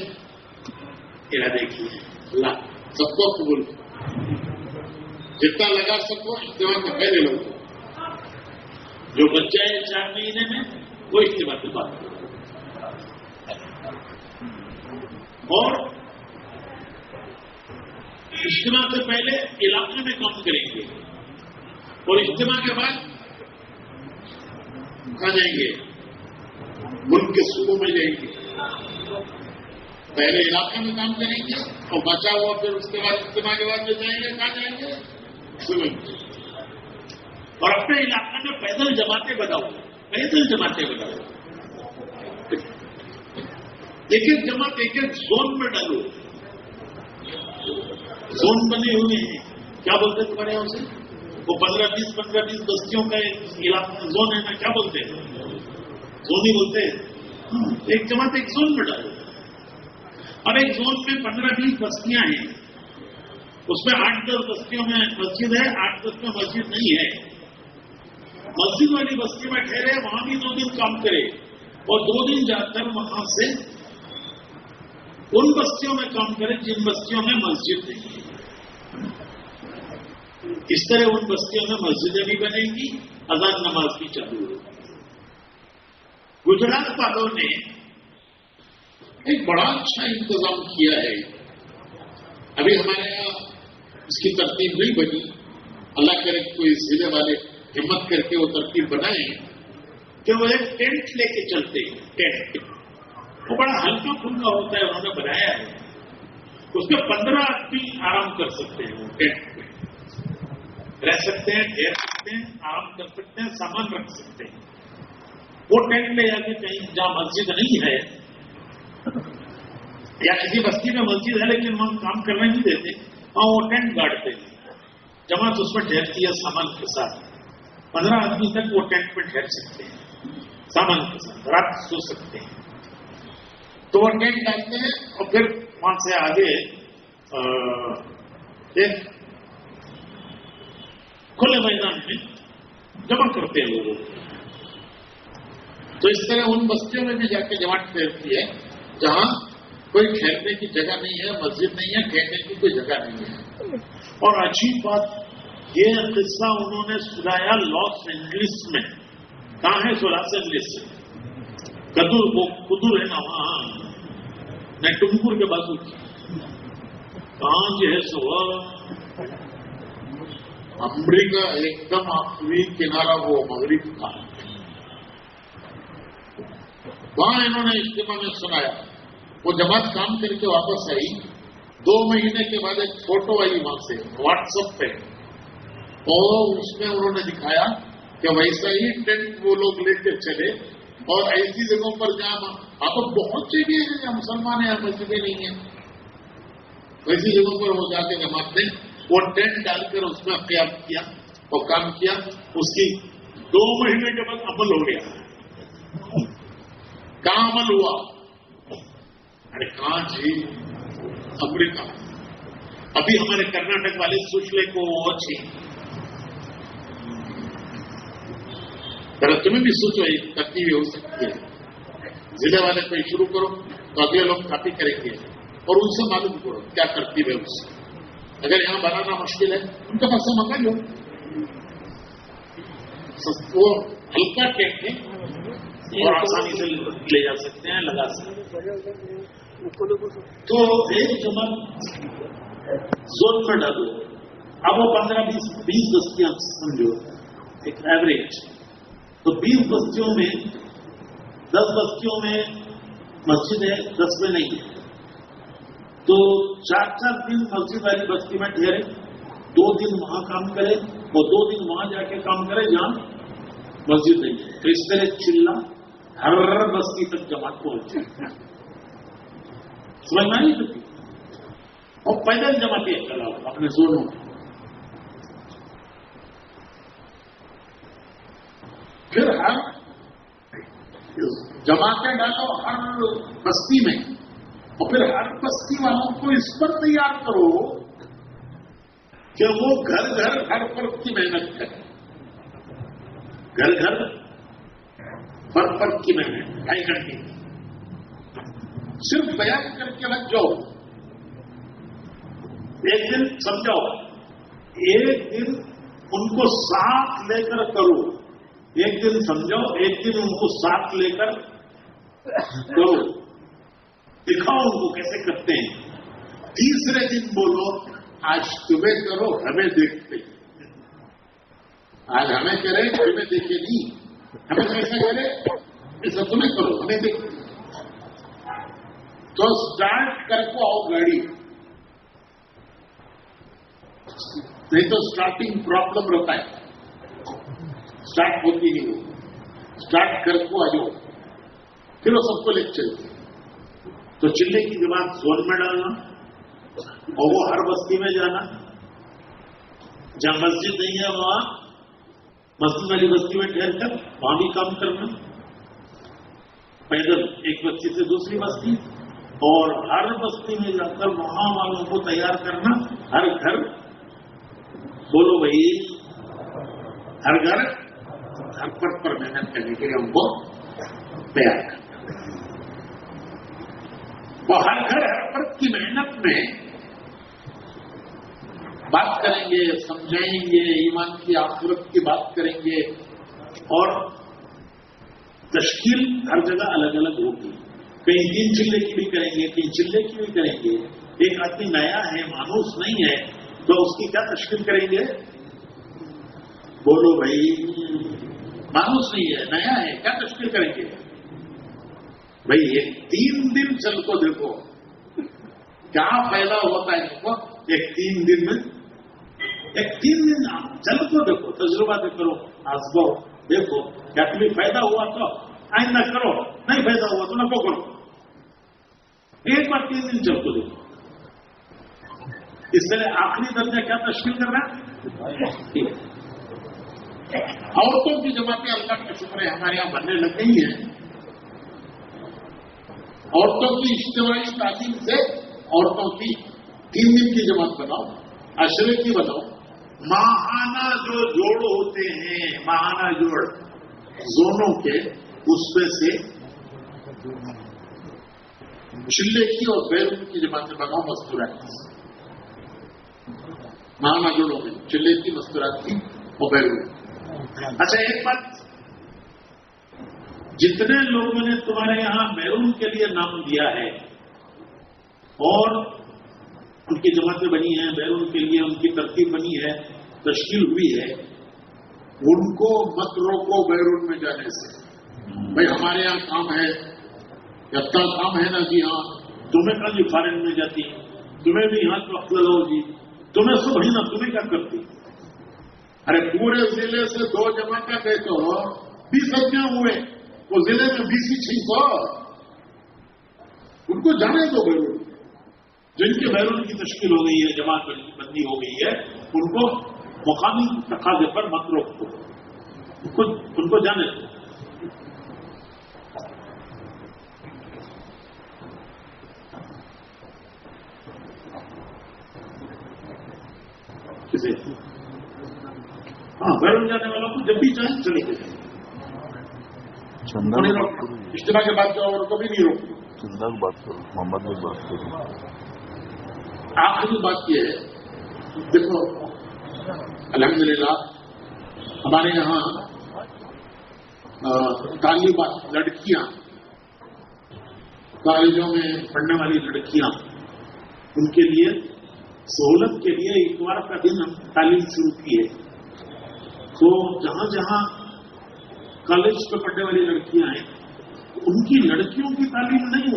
ارادے کیے. اللہ سب کو قبول کرے. جتنا لگا سکو اجتماع میں پہلے لوگ جو بچ جائے 4 مہینے میں وہ اجتماع کی بات کرو. اور اجتماع سے پہلے علاقے میں کام کریں گے اور اجتماع کے بعد کہاں جائیں گے؟ ملک کے صوبوں میں جائیں گے. پہلے علاقے میں کام کریں گے اور بچا ہوا پھر اس کے بعد اجتماع کے بعد میں جائیں گے. کہاں جائیں گے؟ صوبے میں. اور اپنے علاقے میں پیدل جماعتیں بناؤ. ایک جماعت ایک زون میں ڈالو. زون بنے ہوئے ہیں, کیا بولتے ہیں تمہارے یہاں سے؟ وہ 15-20 بستیوں کا علاقہ زون ہے نا, کیا بولتے ہیں؟ زون ہی بولتے ہیں. ایک جماعت ایک زون میں ڈالو. اور ایک زون میں 15-20 بستیاں ہیں, اس میں 8-10 بستیوں میں مسجد ہے, 8-10 میں مسجد نہیں ہے. مسجد والی بستی میں ٹھہرے, وہاں بھی 2 دن کام کرے اور 2 دن جا کر وہاں سے ان بستیوں میں کام کرے جن بستیوں میں مسجد نہیں ہے. اس طرح ان بستیوں میں مسجدیں بھی بنیں گی, اذان نماز بھی چالو ہوگی. گجرات والوں نے ایک بڑا اچھا انتظام کیا ہے. ابھی ہمارے یہاں اس کی ترتیب نہیں بنی. اللہ کرے کوئی ضلع والے ہمت کر کے وہ ترتیب بنائیں کہ وہ ایک ٹینٹ لے کے چلتے ہیں. ٹینٹ وہ بڑا ہلکا پھلکا ہوتا ہے, انہوں نے بنایا ہے. اس میں 15 آدمی آرام کر سکتے ہیں. وہ ٹینٹ میں رہ سکتے ہیں, ٹھہر سکتے ہیں, آرام کر سکتے ہیں, سامان رکھ سکتے ہیں. وہ ٹینٹ لے جا کے کہیں جہاں مسجد نہیں ہے یا کسی بستی میں مسجد ہے لیکن وہاں کام کرنے نہیں دیتے, وہاں وہ ٹینٹ گاڑتے ہیں. جماعت اس میں ٹھہرتی ہے سامان کے ساتھ. 15 آدمی تک وہ ٹینٹ میں ٹھہر سکتے ہیں سامان کے ساتھ, رات سو سکتے ہیں. تو وہ ٹینٹ ڈالتے ہیں اور پھر وہاں سے آگے ایک کھلے میدان میں جمع کرتے ہیں لوگوں.
تو اس طرح ان بستیوں میں بھی جا کے جماعت ٹھہرتی ہے جہاں کوئی ٹھہرنے کی جگہ نہیں ہے، مسجد نہیں ہے، ٹھہرنے کی کوئی جگہ نہیں ہے.
اور اچھی بات یہ قصہ انہوں نے سنایا لاس اینجلس میں. کہاں ہے سو لاس اینجلس؟ قدر ہے نا وہاں، میں ٹمکور کے بازو کی. کہاں جو ہے سو
امریکہ ایک دم آخری کنارہ وہ مغرب تھا. وہاں انہوں نے اجتماع میں سنایا. وہ جماعت کام کر کے واپس آئی. 2 مہینے کے بعد ایک فوٹو آئی وہاں سے واٹس ایپ پہ، اور اس میں انہوں نے دکھایا کہ ویسا ہی ٹینٹ وہ لوگ لے کے چلے، اور ایسی جگہوں پر جہاں آپ بہت سے بھی ہیں جہاں مسلمان ہیں مسجدیں نہیں ہیں، ویسی جگہوں پر وہ جا کے جماعت نے وہ ٹینٹ ڈال کر اس میں قیام کیا اور کام کیا.
اس کی 2 مہینے کے بعد عمل ہو گیا.
کہاں عمل ہوا؟ ارے کہاں جی؟ امریکہ.
ابھی ہمارے کرناٹک والے سوچ لے کو اچھی
ذرا تمہیں بھی سوچو ایک ترتیب ہو سکتی ہے. ضلع والے کوئی شروع کرو تو اگلے لوگ کاپی کریں گے اور ان سے معلوم کرو کیا ترتیب ہے اس سے. اگر یہاں بنانا مشکل ہے ان کے پاس سے منگا لو. وہ ہلکا ٹیک ہے
اور آسانی سے لے جا سکتے ہیں، لگا سکتے ہیں. تو ایک جماعت زون میں ڈالو. اب وہ 15-20 بستیاں سمجھو ایک ایوریج. تو 20 بستیوں میں 10 بستیوں میں مسجد ہے، 10 میں نہیں ہے. تو 4 دن مسجد والی بستی میں ٹھہرے، 2 دن وہاں کام کرے اور 2 دن وہاں جا کے کام کرے جہاں مسجد نہیں ہے. تو اس طرح چلا ہر بستی تک جماعت پہنچے. سمجھ میں نہیں سکتی. اور پیدل جماعت چلاؤ اپنے زونوں میں.
پھر ہر جماعتیں ڈالو ہر بستی میں، اور پھر ہر بستی والوں کو اس پر تیار کرو کہ وہ گھر گھر ہر فرد کی محنت کرے.
گھر گھر فرد کی محنت 2.5 گھنٹے
صرف بیان کر کے لگ جاؤ.
ایک دن سمجھاؤ، ایک دن ان کو ساتھ لے کر کرو. ایک دن سمجھاؤ، ایک دن ان کو ساتھ لے کر کرو. دکھاؤ ان کو کیسے کرتے ہیں. تیسرے دن بولو آج تمہیں کرو ہمیں دیکھتے.
آج ہمیں کرے تمہیں دیکھے نہیں، ہمیں کیسے کرے ایسا تمہیں کرو ہمیں دیکھتے. تو اسٹارٹ کر کو آؤ گاڑی، نہیں تو اسٹارٹنگ پرابلم رہتا ہے، اسٹارٹ ہوتی نہیں. وہ اسٹارٹ کر کو آ جاؤ، پھر وہ سب کو لے چلتے.
تو چلے کی جماعت زون میں ڈالنا اور وہ ہر بستی میں جانا. جہاں مسجد نہیں ہے وہاں مسجد والی بستی میں ٹھہر کر وہاں بھی کام کرنا. پیدل ایک بستی سے دوسری بستی، اور ہر بستی میں جا کر وہاں والوں کو تیار کرنا. ہر گھر بولو بھائی، ہر گھر ہر فرد پر محنت کرنے کے لیے ہم کو تیار کرنا. وہ ہر گھر ہر فرد کی محنت میں بات کریں گے، سمجھائیں گے، ایمان کی آخرت کی بات کریں گے. اور تشکیل ہر جگہ الگ الگ ہوگی. کہیں 3 چلے کی بھی کریں گے، 3 چلے کی بھی کریں گے. ایک آدمی نیا ہے، مانوس نہیں ہے، تو اس کی کیا تشکیل کریں گے؟ بولو بھائی، مانوس نہیں ہے، نیا ہے، کیا تشکیل کریں گے؟ بھائی ایک 3 دن چل کو دیکھو کیا فائدہ ہوتا ہے. دیکھو ایک 3 دن میں، ایک 3 دن چل کو دیکھو، تجربہ کرو، آزماؤ، دیکھو کیا تمہیں فائدہ ہوا تو آئندہ کرو، نہیں فائدہ ہوا تو نہ کرو. ایک بار 3 دن چل کو دیکھو. اس طرح آخری درجہ کیا تشکیل کرنا ہے؟
عورتوں کی جماعتیں اللہ کا شکر ہے ہمارے یہاں بننے لگ گئی ہیں. عورتوں کی اجتماعی تعلیم سے عورتوں کی 3 دن کی جماعت بناؤ، عشرے کی بناؤ.
ماہانہ جو جوڑ ہوتے ہیں، ماہانہ جوڑ زونوں کے،
اس میں سے چلے کی اور بیرون کی جماعتیں بناؤ مستورات کی مہاماجڑوں میں چلے کی مستورات کی اور بیرون. اچھا ایک بات، جتنے لوگوں نے تمہارے یہاں بیرون کے لیے نام دیا ہے اور ان کی جماعتیں بنی ہیں، بیرون کے لیے ان کی ترتیب بنی ہے، تشکیل ہوئی ہے، ان کو مت روکو بیرون میں جانے سے. بھائی ہمارے یہاں کام ہے، اتنا کام ہے نا جی، ہاں تمہیں کل جی فارن میں جاتی، تمہیں بھی یہاں وقت لگاؤ جی، تمہیں سب ہی نا، تمہیں کیا کرتی. ارے پورے ضلع سے 2 جماعتیں گئے تو 20 آدمی ہوئے، وہ ضلع میں 20 ہی 600. ان کو جانے دو بیرون. جن کے بیرون کی تشکیل ہو گئی ہے، جماعت بندی ہو گئی ہے، ان کو مقامی تقاضے پر مت روکو، ان کو جانے دو. کسے؟ ہاں بیرون جانے والوں کو جب بھی چاہیں چلے گئے. اجتماع کے بعد جاؤ اور کبھی نہیں روکو.
چندہ کی بات کرو، محمد کی بات کرو.
آخری بات یہ ہے، دیکھو الحمدللہ ہمارے یہاں طالبات لڑکیاں، کالجوں میں پڑھنے والی لڑکیاں، ان کے لیے سہولت کے لیے اتوار کا دن ہم تعلیم شروع کی ہے. تو جہاں جہاں کالج میں پڑھنے والی لڑکیاں ہیں، ان کی لڑکیوں کی تعلیم نہیں،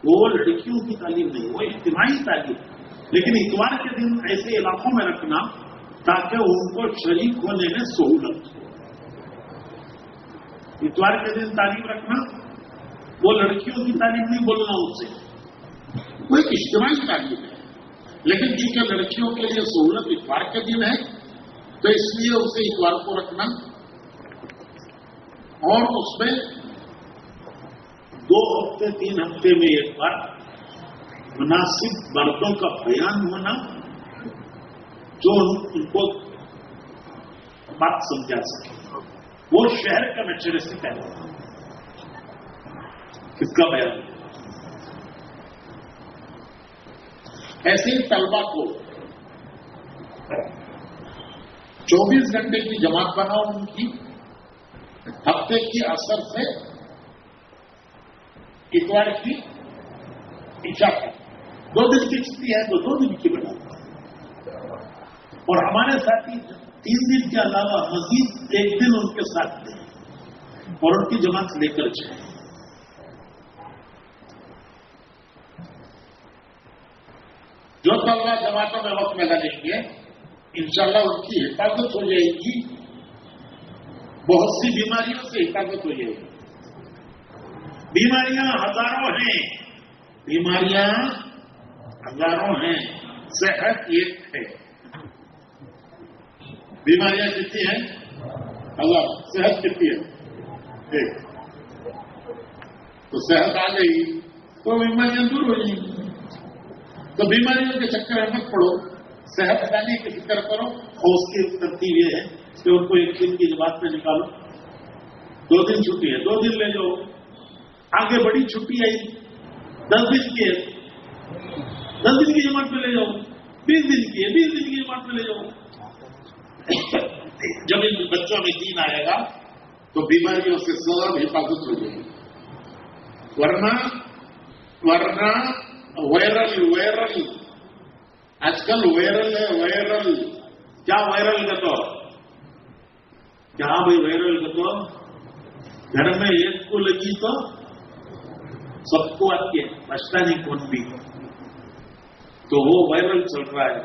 وہ لڑکیوں کی تعلیم نہیں، وہ اجتماعی تعلیم، لیکن اتوار کے دن ایسے علاقوں میں رکھنا تاکہ ان کو شریک ہونے میں سہولت ہو. اتوار کے دن تعلیم رکھنا، وہ لڑکیوں کی تعلیم نہیں بولنا اس سے، وہ ایک اجتماعی تعلیم ہے. لیکن کیونکہ لڑکیوں کے لیے سہولت اتوار کے دن ہے تو اس لیے اسے اتوار کو رکھنا، اور اس میں 2 ہفتے 3 ہفتے میں ایک بار مناسب مردوں کا بیان ہونا جو ان کو بات سمجھا سکے. وہ شہر کا مشورے سے کہہ رہا ہوں. کس کا بیان؟ ایسے ہی طلبا کو 24 گھنٹے کی جماعت بناؤ ان کی، ہفتے کی اثر سے اتوار کی عشاء تک 2 دن کی چھٹی ہے تو 2 دن کی بناؤ. اور ہمارے ساتھی 3 دن کے علاوہ مزید 1 دن ان کے ساتھ دیں اور ان کی جماعت لے کر جائیں. جو طلبا جماعتوں میں وقت میں لگیں گے انشاءاللہ ان کی حفاظت ہو جائے گی، بہت سی بیماریوں سے حفاظت ہو جائے گی. بیماریاں ہزاروں ہیں، بیماریاں ہزاروں ہیں، صحت ایک ہے. بیماریاں کتنی ہیں؟ ہزار. صحت کتنی ہے؟ ایک. تو صحت آ گئی تو بیماریاں دور ہو جائیں گی. تو بیماریوں کے چکر میں مت پڑو، صحت پانے کی فکر کرو. اور اس کی ترتیب یہ ہے کہ ان کو 1 دن کی جماعت میں نکالو، 2 دن چھٹی ہے 2 دن لے جاؤ. آگے بڑی چھٹی آئی 10 دن کی ہے، 10 دن کی جماعت میں لے جاؤ. 20 دن کی ہے 20 دن کی جماعت میں لے جاؤ. جب ان بچوں میں دین آئے گا تو بیماریوں سے سب حفاظت ہو جائے گی. ورنہ وائرل آج کل وائرل ہے. وائرل کیا؟ وائرل کا تو کیا بھائی؟ وائرل کا تو گھر میں ایک کو لگی تو سب کو آتی ہے، بچتا نہیں کون بھی. تو وہ وائرل چل رہا ہے.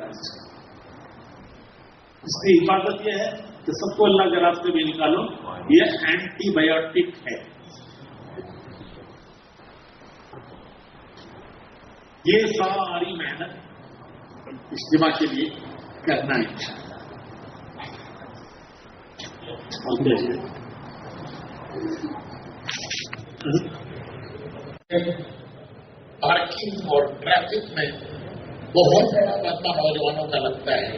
اس کی حفاظت یہ ہے کہ سب کو اللہ کے راستے میں نکالو. یہ اینٹی بایوٹک ہے. یہ ساری محنت اجتماع کے لیے کرنا ہے. پارکنگ اور ٹریفک میں بہت بڑا بدلہ نوجوانوں کا لگتا ہے.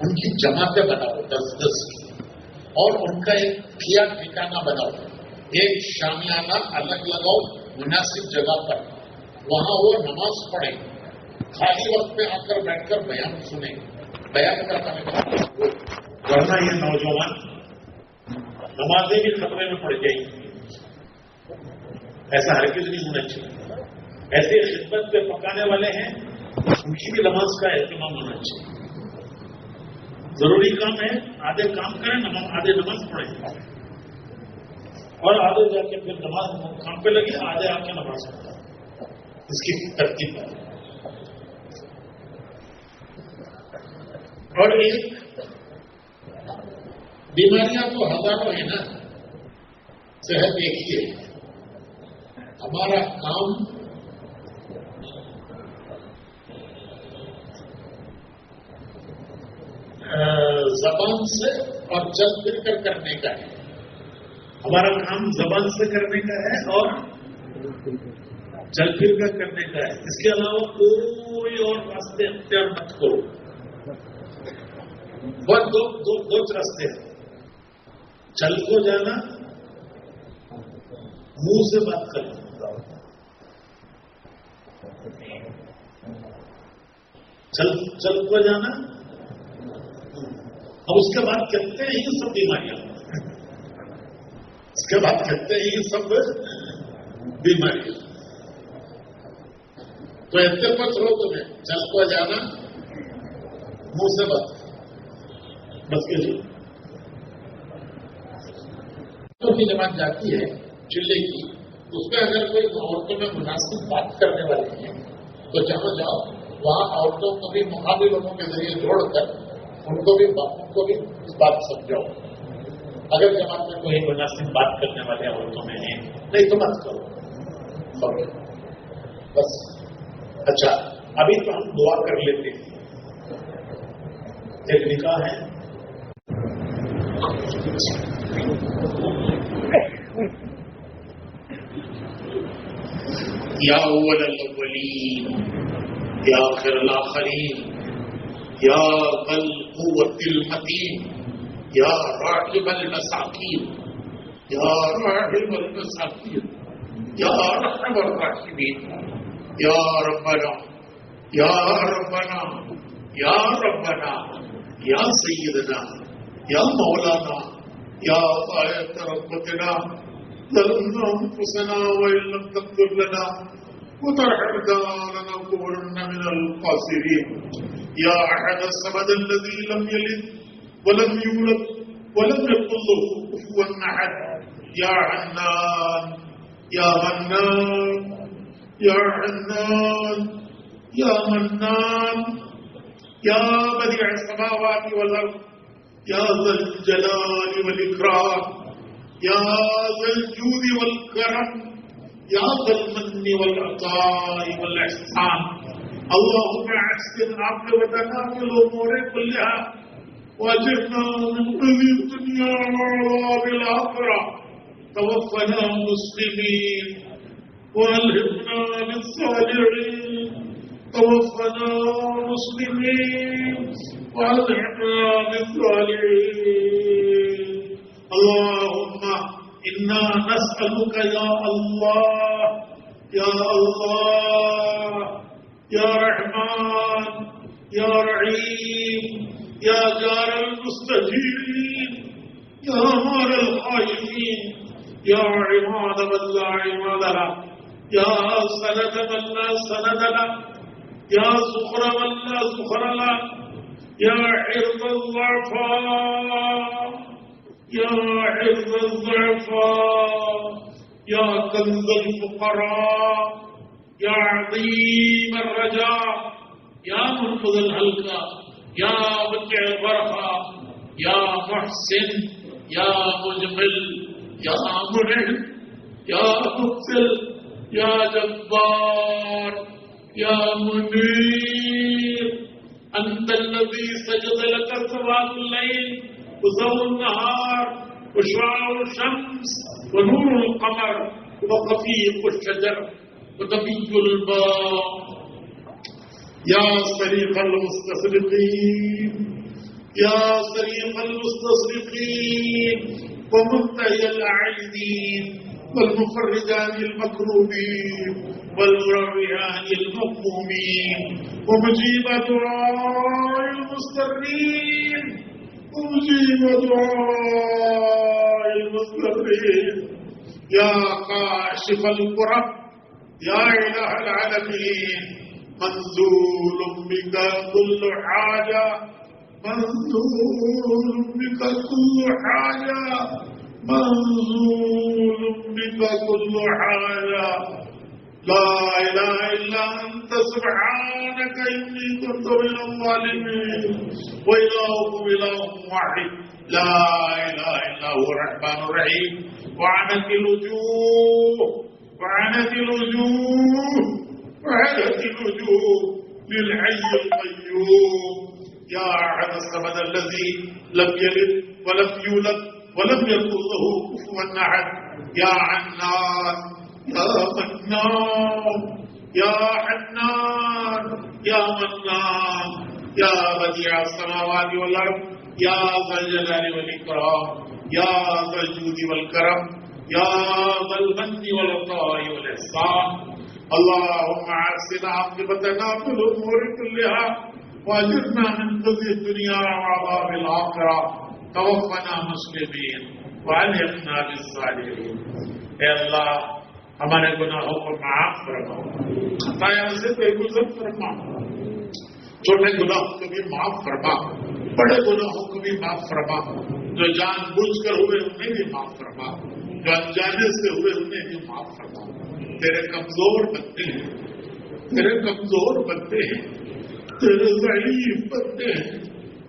ان کی جماعتیں بناؤ 10-10 کی. اور ان کا ایک کھیا ٹھکانہ بناؤ، ایک شامیانہ الگ لگاؤ مناسب جگہ پر، وہاں وہ نماز پڑھیں، خالی وقت پہ آ کر بیٹھ کر بیان سنیں، بیان کرنا ہے، ورنہ یہ نوجوان نمازیں بھی خطرے میں پڑ جائیں گی۔ ایسا ہرگز نہیں ہونا چاہیے۔ ایسے خدمت پہ پکانے والے ہیں، ان کی بھی نماز کا اہتمام ہونا چاہیے۔ ضروری کام ہے، آدھے کام کریں، آدھے نماز پڑھیں، اور آدھے جا کے پھر نماز کام پہ لگے، آدھے آ کے نماز پڑھیں، اس کی ترتیب ہے۔ اور ایک بیماریاں تو ہزاروں ہیں نا، صحت ایک ہی ہے۔ ہمارا کام زبان سے اور چل پھر کر کرنے کا ہے، ہمارا کام زبان سے کرنے کا ہے اور چل پھر کر کرنے کا ہے، اس کے علاوہ کوئی اور راستے اختیار مت کرو۔ بس دو راستے ہیں، چل کو جانا، منہ سے بات کرنا۔ چل کو جانا، اب اس کے بعد کہتے ہیں یہ سب بیماریاں، اس کے بعد کہتے ہیں یہ سب بیماریاں۔ تو اتنے پر چھوڑو تمہیں، چل کو جانا، منہ سے بات بس کے لیے تو کی جماعت جاتی ہے چلے کی، اس میں اگر کوئی عورتوں میں مناسب بات کرنے والے ہیں تو جہاں جاؤ وہاں عورتوں کو بھی مقابل لوگوں کے ذریعے جوڑ کر ان کو بھی اس بات سمجھاؤ۔ اگر جماعت میں کوئی مناسب بات کرنے والے عورتوں میں ہیں، نہیں تو مت کرو بس۔ اچھا، ابھی تو ہم دعا کر لیتے ہیں۔ ایک نکاح ہے، یا اول الاولین یا آخر الاخرین یا ذا القوة المتین یا راحم المساکین یا راحم المساکین یا ارحم الراحمین یا ربنا یا ربنا یا ربنا یا سیدنا یا مولانا یا غایت رحمتنا ظلمنا انفسنا وان لم تغفر لنا وترحمنا لنكونن من الخاسرين يا احد الصمد الذي لم يلد ولم يولد ولم يكن له كفوا احد يا حنان يا منان يا حنان يا منان يا بديع السماوات والارض يا ذا الجلال والاكرام يا ذا الجود والكرم يا ذا المن والعطاء والإحسان اللهم احسن عاقبتنا في الأمور كلها واجرنا من خزي الدنيا وعذاب الآخرة توفنا مسلمين والهمنا بالصالحين توفنا مسلمين والهمنا بالصالحين اللهم إنا نسألك يا الله يا الله يا رحمن يا رحيم يا جار المستجيرين يا مار الخائفين يا عماد من لا عماد له يا سند من لا سند له يا زخر من لا زخر له يا عرض الضعفاء يا عز الضعفاء يا كنز الفقراء يا عظيم الرجاء يا منقذ الهلكى يا بديع البركة يا محسن يا مجمل يا منعم يا مبتل يا جبار يا منير أنت الذي سجد لك سواد الليل وضوء النهار وشعاع الشمس ونور القمر وقفيق الشجر وطبيب الباء يا صريخ المستصرخين يا سريع المستصرخين ومنتهي العائدين والمفرج عن المكروبين والمروي عن المغمومين ومجيب دعاء المضطرين ومجيب دعاء المضطرين يا كاشف الكرب يا إله العالمين منزول بك كل حاجة منزول بك كل حاجة منزول بك كل حاجة لا إله إلا أنت سبحانك إني كنت من الظالمين وإلهكم إله واحد لا إله إلا هو الرحمن الرحيم وعنت الوجوه وعنت الوجوه وعنت الوجوه للحي القيوم يا أحد الصمد الذي لم يلد ولم يولد ولم يكن له كفوا أحد يا عنان يا منان يا حنان يا منان يا بديع السماوات والأرض يا ذا الجلال والإكرام يا ذا الجود والكرم يا ذا المن والعطاء والإحسان اللهم أحسن عاقبتنا في الأمور كلها وأجرنا من خزي الدنيا وعذاب الآخرة توفنا مسلمين وألحقنا بالصالحين اے اللہ ہمارے گناہوں کو معاف فرماؤ خطایا سے درگزر فرما چھوٹے گناہوں کو بھی معاف فرما بڑے گناہوں کو بھی معاف فرما جو جان بوجھ کر ہوئے انہیں بھی معاف فرما جو انجانے سے ہوئے انہیں بھی معاف فرما تیرے کمزور بندے ہیں تیرے کمزور بندے ہیں تیرے ضعیف بندے ہیں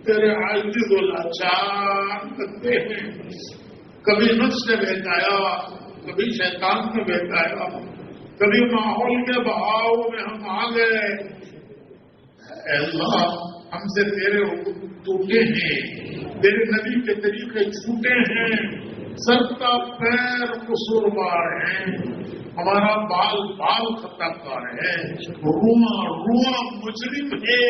تیرے عاجز و لاچار بندے ہیں کبھی نفس نے بہکایا کبھی شیطان نے بہکایا کبھی ماحول کے بہاؤ میں ہم آ گئے اے اللہ ہم سے تیرے حکم ٹوٹے ہیں تیرے نبی کے طریقے چھوٹے ہیں سر کا پیر قصوروار ہیں ہمارا بال بال خطا کار ہے رواں مجرم ہے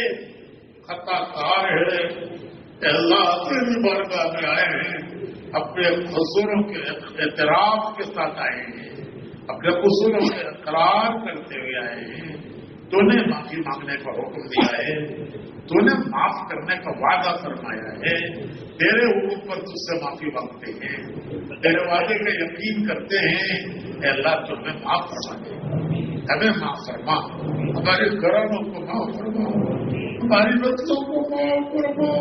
خطا کار ہے اے اللہ تیری بارگاہ میں آئے ہیں اپنے قصوروں کے اعتراف کے ساتھ آئے ہیں اپنے قصوروں کے اقرار کرتے ہوئے آئے ہیں تو نے معافی مانگنے کا حکم دیا ہے تو نے معاف کرنے کا وعدہ فرمایا ہے تیرے حکم پر تجھ سے معافی مانگتے ہیں تیرے وعدے کا یقین کرتے ہیں اے اللہ تمہیں معاف فرما دے ہمیں معاف فرما ہمارے گھروں کو معاف فرما ہماری بچوں کو معاف فرما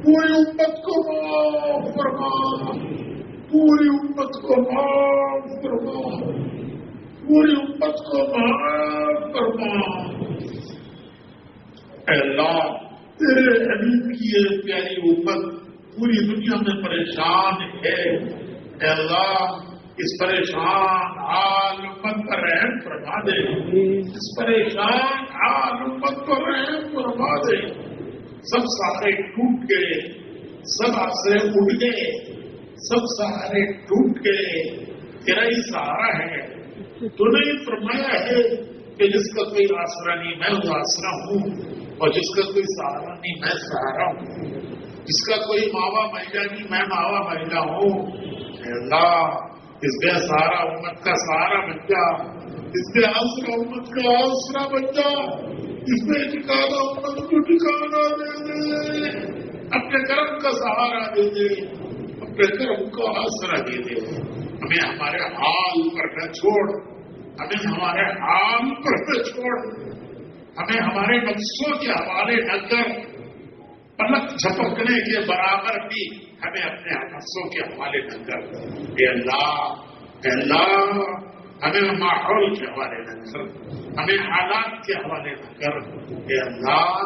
پوری امت کو معاف فرما پوری امت کو معاف فرما پوری امت کو معاف فرما اے اللہ تیرے حبیب کی یہ پیاری امت پوری دنیا میں پریشان ہے اے اللہ اس پریشان حال امت پر رحم فرما دے اس پریشان حال امت پر رحم فرما دے سب سہارے ٹوٹ گئے سب آسرے اٹھ گئے سب سہارے ٹوٹ گئے تیرا ہی سہارا ہے تو نے فرمایا ہے کہ جس کا کوئی آسرا نہیں میں وہ آسرا ہوں اور جس کا کوئی سہارا نہیں میں سہارا ہوں جس کا کوئی ماوا مہیلا نہیں میں ماوا مہیلا ہوں اے اللہ اس بے سہارا امت کا سہارا بن جا اس بے آسرا امت کا آسرا بن جا اس میں ٹھکانا امت کو ٹھکانا دے دے اپنے کرم کا سہارا دے دے اپنے کرم کا آسرا دے دے ہمیں ہمارے حال پر نہ چھوڑ ہمیں ہمارے حال پر نہ چھوڑ ہمیں ہمارے نفسوں کے حوالے نہ کر پلک جھپکنے کے برابر بھی ہمیں اپنے نفسوں کے حوالے نہ کر اے اللہ ہمیں ماحول کے حوالے نہ کر ہمیں حالات کے حوالے نہ کر اے اللہ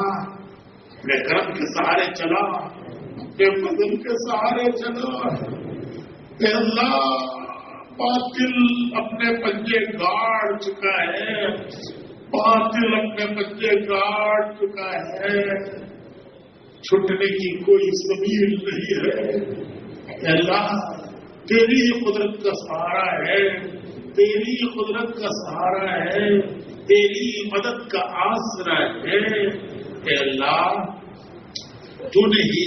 اپنے کرم کے سہارے چلا اپنے بدن کے سہارے چلا اے اللہ باطل اپنے پنجے گاڑ چکا ہے باطل اپنے پنجے گاڑ چکا ہے چھٹنے کی کوئی سبیل نہیں ہے اے اللہ تیری قدرت کا سہارا ہے تیری قدرت کا سہارا ہے تیری مدد کا آسرا ہے اے اللہ تو نے ہی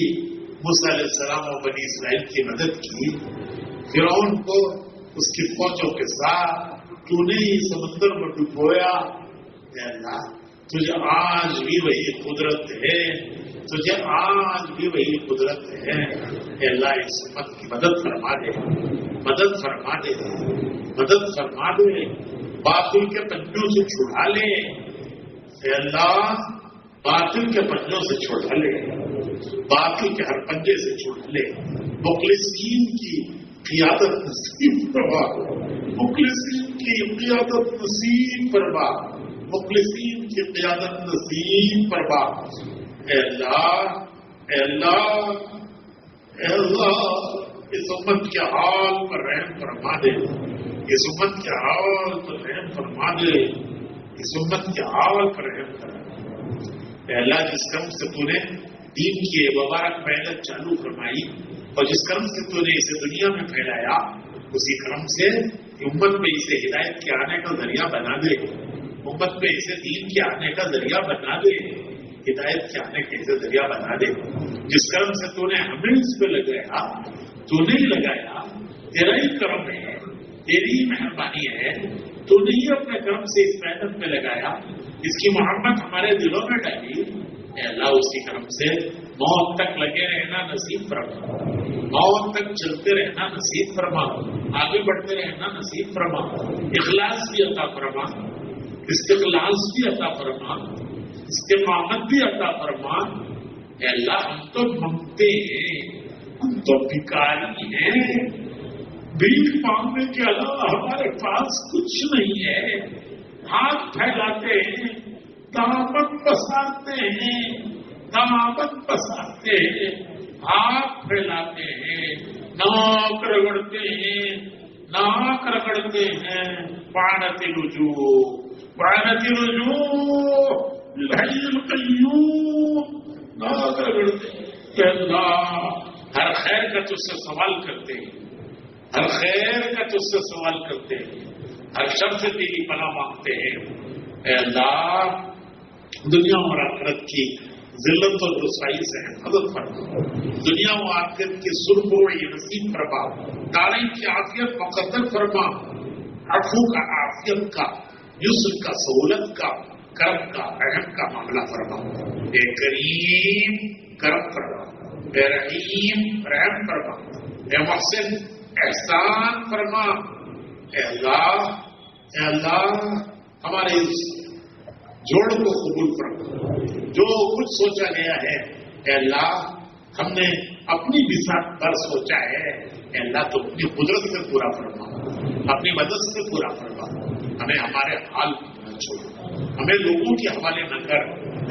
موسیٰ علیہ السلام اور بنی اسرائیل کی مدد کی، فرعون کو اس کی فوجوں کے ساتھ تو نے ہی سمندر میں ڈبویا۔ اے اللہ تجھے آج بھی وہی قدرت ہے، تجھے آج بھی وہی قدرت ہے۔ اے اللہ اس امت کی مدد فرما دے، مدد فرما دے، مدد فرما دے، باطل کے پنجوں سے چھڑا لے۔ اے اللہ باطل کے پنجوں سے چھڑا لے، باطل کے ہر پنجے سے چھڑا لے، مخلصین کی قیادت نصیب فرما، مخلصین کی قیادت نصیب فرما، مخلصین کی قیادت نصیب فرما۔ اے اللہ، اے اللہ، اے اللہ اس امت کے حال پر رحم فرما دے، اس امت کے حال پر رحم فرما دے، اس امت کے حال پر رحم فرما دے۔ اے اللہ جس کرم سے تو نے دین کی مبارک محنت چالو فرمائی اور جس کرم سے تو نے اسے دنیا میں پھیلایا، اسی کرم سے امت میں اسے ہدایت کے آنے کا ذریعہ بنا دے، امت میں اسے دین کے آنے کا ذریعہ بنا دے، ہدایت کے آنے کے اسے ذریعہ بنا دے۔ جس کرم سے تو نے ہمیں اس پہ لگایا، تو نے ہی لگایا، تیرا ہی کرم ہے، تیری ہی مہربانی ہے، تو نے ہی اپنے کرم سے اس محنت میں لگایا، اس کی محبت ہمارے دلوں میں ڈالی۔ اے اللہ اسی کرم سے موت تک لگے رہنا نصیب فرما، موت تک چلتے رہنا نصیب فرما، آگے بڑھتے رہنا نصیب فرما، اخلاص بھی عطا فرما، استقلال بھی عطا فرما، استقامت بھی عطا فرما۔ اے اللہ ہم تو مانگتے ہیں، ہم تو بھکاری ہیں، بھیک مانگنے کے علاوہ ہمارے پاس کچھ نہیں ہے، ہاتھ پھیلاتے ہیں، دامن پسارتے ہیں، دامن پسارتے ہیں، ہاتھ پھیلاتے ہیں، ناک رگڑتے ہیں، ناک رگڑتے ہیں، پانت رجوع، پانت رجوع الحی القیوم، ناک رگڑتے ہیں۔ کہ اللہ ہر خیر کا تجھ سے سوال کرتے ہیں، ہر خیر کا تجھ سے سوال کرتے ہیں، ہر شر سے تیری پناہ مانگتے ہیں۔ اے اللہ دنیا اور آخرت کی ذلت اور رسوائی سے حفاظت فرما، دنیا و آخرت کی سرخ و نصیب فرما، دارین کی عافیت مقدر فرما، عفو کا، عافیت کا، یسر کا، سہولت کا، کرم کا، رحم کا معاملہ فرما۔ اے کریم کرم فرما، اے رحیم رحم فرما، اے محسن احسان فرما۔ اے اللہ ہمارے اس جوڑ کو قبول فرما، جو کچھ سوچا گیا ہے اے اللہ ہم نے اپنی بساط پر سوچا ہے، اے اللہ تو اپنی قدرت سے پورا فرما، اپنی مدد سے پورا فرما، ہمیں ہمارے حال نہ چھوڑ، ہمیں لوگوں کے حوالے نہ کر،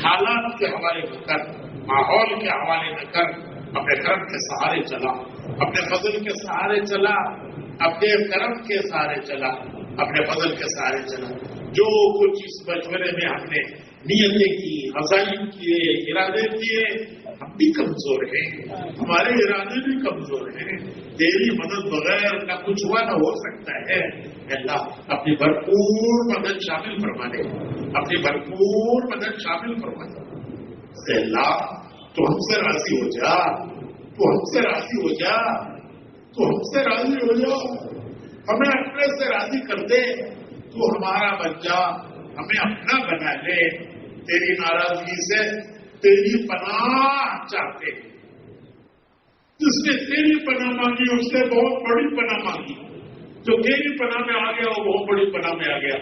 حالات کے حوالے نہ کر، ماحول کے حوالے نہ کر، اپنے کرم کے سہارے چلا، اپنے فضل کے سہارے چلا، اپنے کرم کے سہارے چلا، اپنے فضل کے سہارے چلا۔ جو کچھ اس مشورے میں ہم نے نیتیں کی، عزائم کیے، ارادے کیے، ہم بھی کمزور ہیں، ہمارے ارادے بھی کمزور ہیں، تیری مدد بغیر نہ کچھ ہوا نہ ہو سکتا ہے۔ اے اللہ اپنی بھرپور مدد شامل فرما دے، اپنی بھرپور مدد شامل فرما دے۔ اے اللہ تو ہم سے راضی ہو جا، تو ہم سے راضی ہو جا، تو ہم سے راضی ہو جا، ہمیں اپنے سے راضی کر دے، تو ہمارا بن جا، ہمیں اپنا بنا لے۔ تیری ناراضگی سے تیری پناہ چاہتے ہیں، جس نے تیری پناہ مانگی اس نے بہت بڑی پناہ مانگی، جو تیری پناہ میں آ گیا وہ بہت بڑی پناہ میں آ گیا۔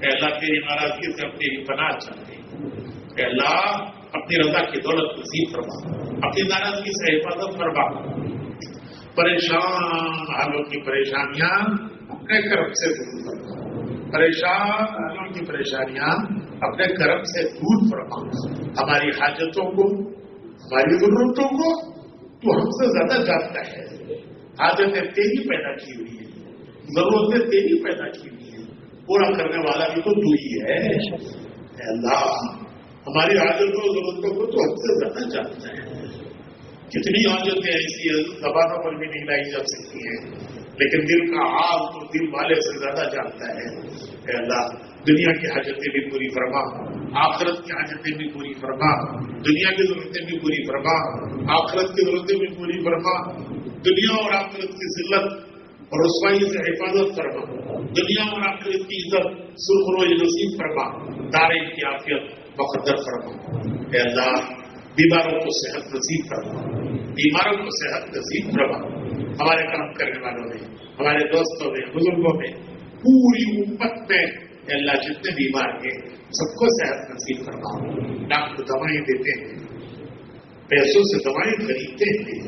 اے اللہ تیری ناراضگی سے ہم تیری پناہ چاہتے ہیں، اے اللہ اپنی رضا کی دولت نصیب فرما، اپنی ناراضگی سے حفاظت فرما۔ پریشان حالوں کی پریشانیاں اپنے کرم سے دور فرما، پریشان حالوں کی پریشانیاں اپنے کرم سے دور فرما۔ ہماری حاجتوں کو، ہماری ضرورتوں کو تو ہم سے زیادہ جانتا ہے، حاجتیں تیری پیدا کی ہوئی ہیں، ضرورتیں تیری پیدا کی ہوئی ہیں، پورا کرنے والا بھی تو تو ہی ہے۔ اے اللہ ہماری حاجتوں اور ضرورتوں کو تو ہم سے زیادہ جانتا ہے۔ کتنی حاجتیں ایسی زبانوں پر بھی نہیں لائی جا سکتی ہیں، لیکن دل کا حال تو دل والے سے زیادہ جانتا ہے۔ اے اللہ دنیا کی حاجتیں بھی پوری فرما، آخرت کی حاجتیں بھی پوری فرما، دنیا کی ضرورتیں بھی پوری فرما، آخرت کی ضرورتیں بھی پوری فرما، دنیا اور آخرت کی ذلت اور رسوائی سے حفاظت فرما، دنیا اور آخرت کی عزت سرخروئی نصیب فرما، دارین کی عافیت مقدر فرما۔ اے اللہ بیماروں کو صحت نصیب فرما، بیماروں کو صحت نصیب فرما۔ ہمارے کام کرنے والوں میں، ہمارے دوستوں میں، بزرگوں میں، پوری امت میں اے اللہ جتنے بیمار ہیں سب کو صحت نصیب فرما۔ ڈاکٹر دوائیں دیتے ہیں، پیسوں سے دوائیں خریدتے ہیں،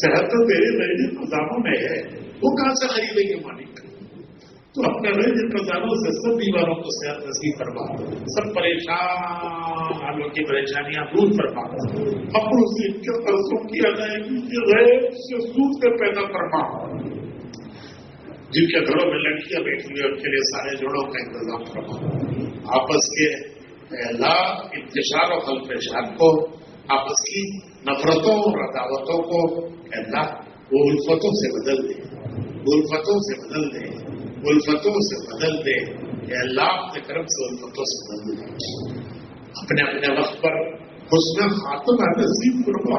صحت تو تیرے میرے خزانوں میں ہے، وہ کہاں سے خریدیں گے مالک؟ تو اپنے میرے خزانوں سے سب بیماروں کو صحت نصیب فرما، سب پریشان والوں کی پریشانیاں دور فرما، اپنوں سے قرضوں کی ادائیگی کی غیر سے سود کے پیدا فرما۔ جن کے گھروں میں لڑکیاں بیٹھی ہوئی ان کے لیے سارے جوڑوں کا انتظام فرما۔ آپس کے اے اللہ انتشار و خلفشان کو، آپس کی نفرتوں اور عداوتوں کو اے اللہ وہ الفتوں سے بدل دے، الفتوں سے بدل دے، الفتوں سے بدل دے۔ اے اللہ اپنے کرم سے الفتوں سے بدل دے۔ اپنے اپنے وقت پر حسن خاتمہ نصیب فرما،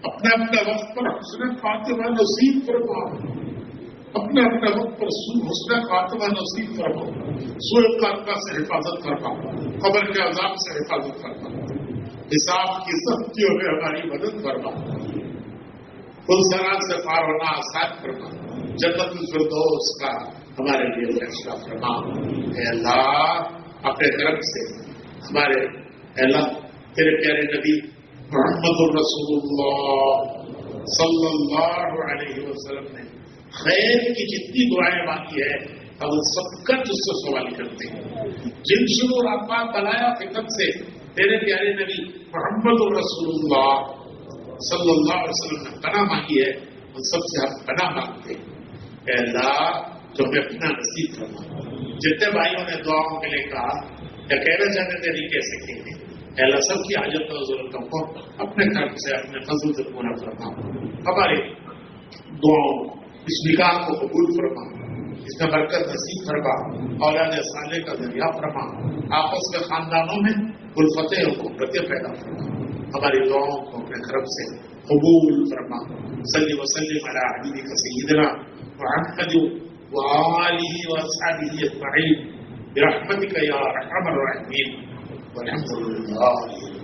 اپنے اپنے وقت پر حسن خاتمہ نصیب فرما، اپنے اپنے وقت پر حسن خاتمہ نصیب فرما، سوء خاتمہ سے حفاظت فرما، قبر کے عذاب سے حفاظت فرما، حساب کی سختیوں میں ہماری مدد فرما، پلسرات سے پار ہونا آسان فرما، جنت الفردوس کا ہمارے لیے فیصلہ فرما۔ اے اللہ اپنے کرم سے ہمارے اے اللہ تیرے پیارے نبی محمد الرسول اللہ صلی اللہ علیہ وسلم نے خیر کی جتنی دعائیں مانگی ہے ہم سب کا تجھ سے سوال کرتے ہیں۔ جن شروع آفات بلایا فتن سے تیرے پیارے نبی محمد الرسول اللہ صلی اللہ علیہ وسلم نے پناہ مانگی ہے، ان سب سے ہم پناہ مانگتے ہیں۔ اے اللہ تو ہمیں اپنا نصیب فرما۔ جتنے بھائیوں نے دعاؤں کے لیے کہا یا کہنا چاہتے تھے نہیں کہہ سکیں گے، اے اللہ سب کی حاجت اور ضرورتوں کو اپنے کرم سے اپنے فضل سے پورا فرما۔ ہمارے دعاؤں اس نکاح کو قبول فرما، اس میں برکت نصیب فرما، اولاد صالح کا ذریعہ فرما، آپس کے خاندانوں میں الفتیں اور قربتیں پیدا فرما۔ ہماری دعاؤں کو اپنے کرم سے قبول فرما۔ صلی وسلم علی حبیبک سیدنا محمد وآلہ واصحابہ اجمعین برحمتک یا ارحم الراحمین والحمد للہ۔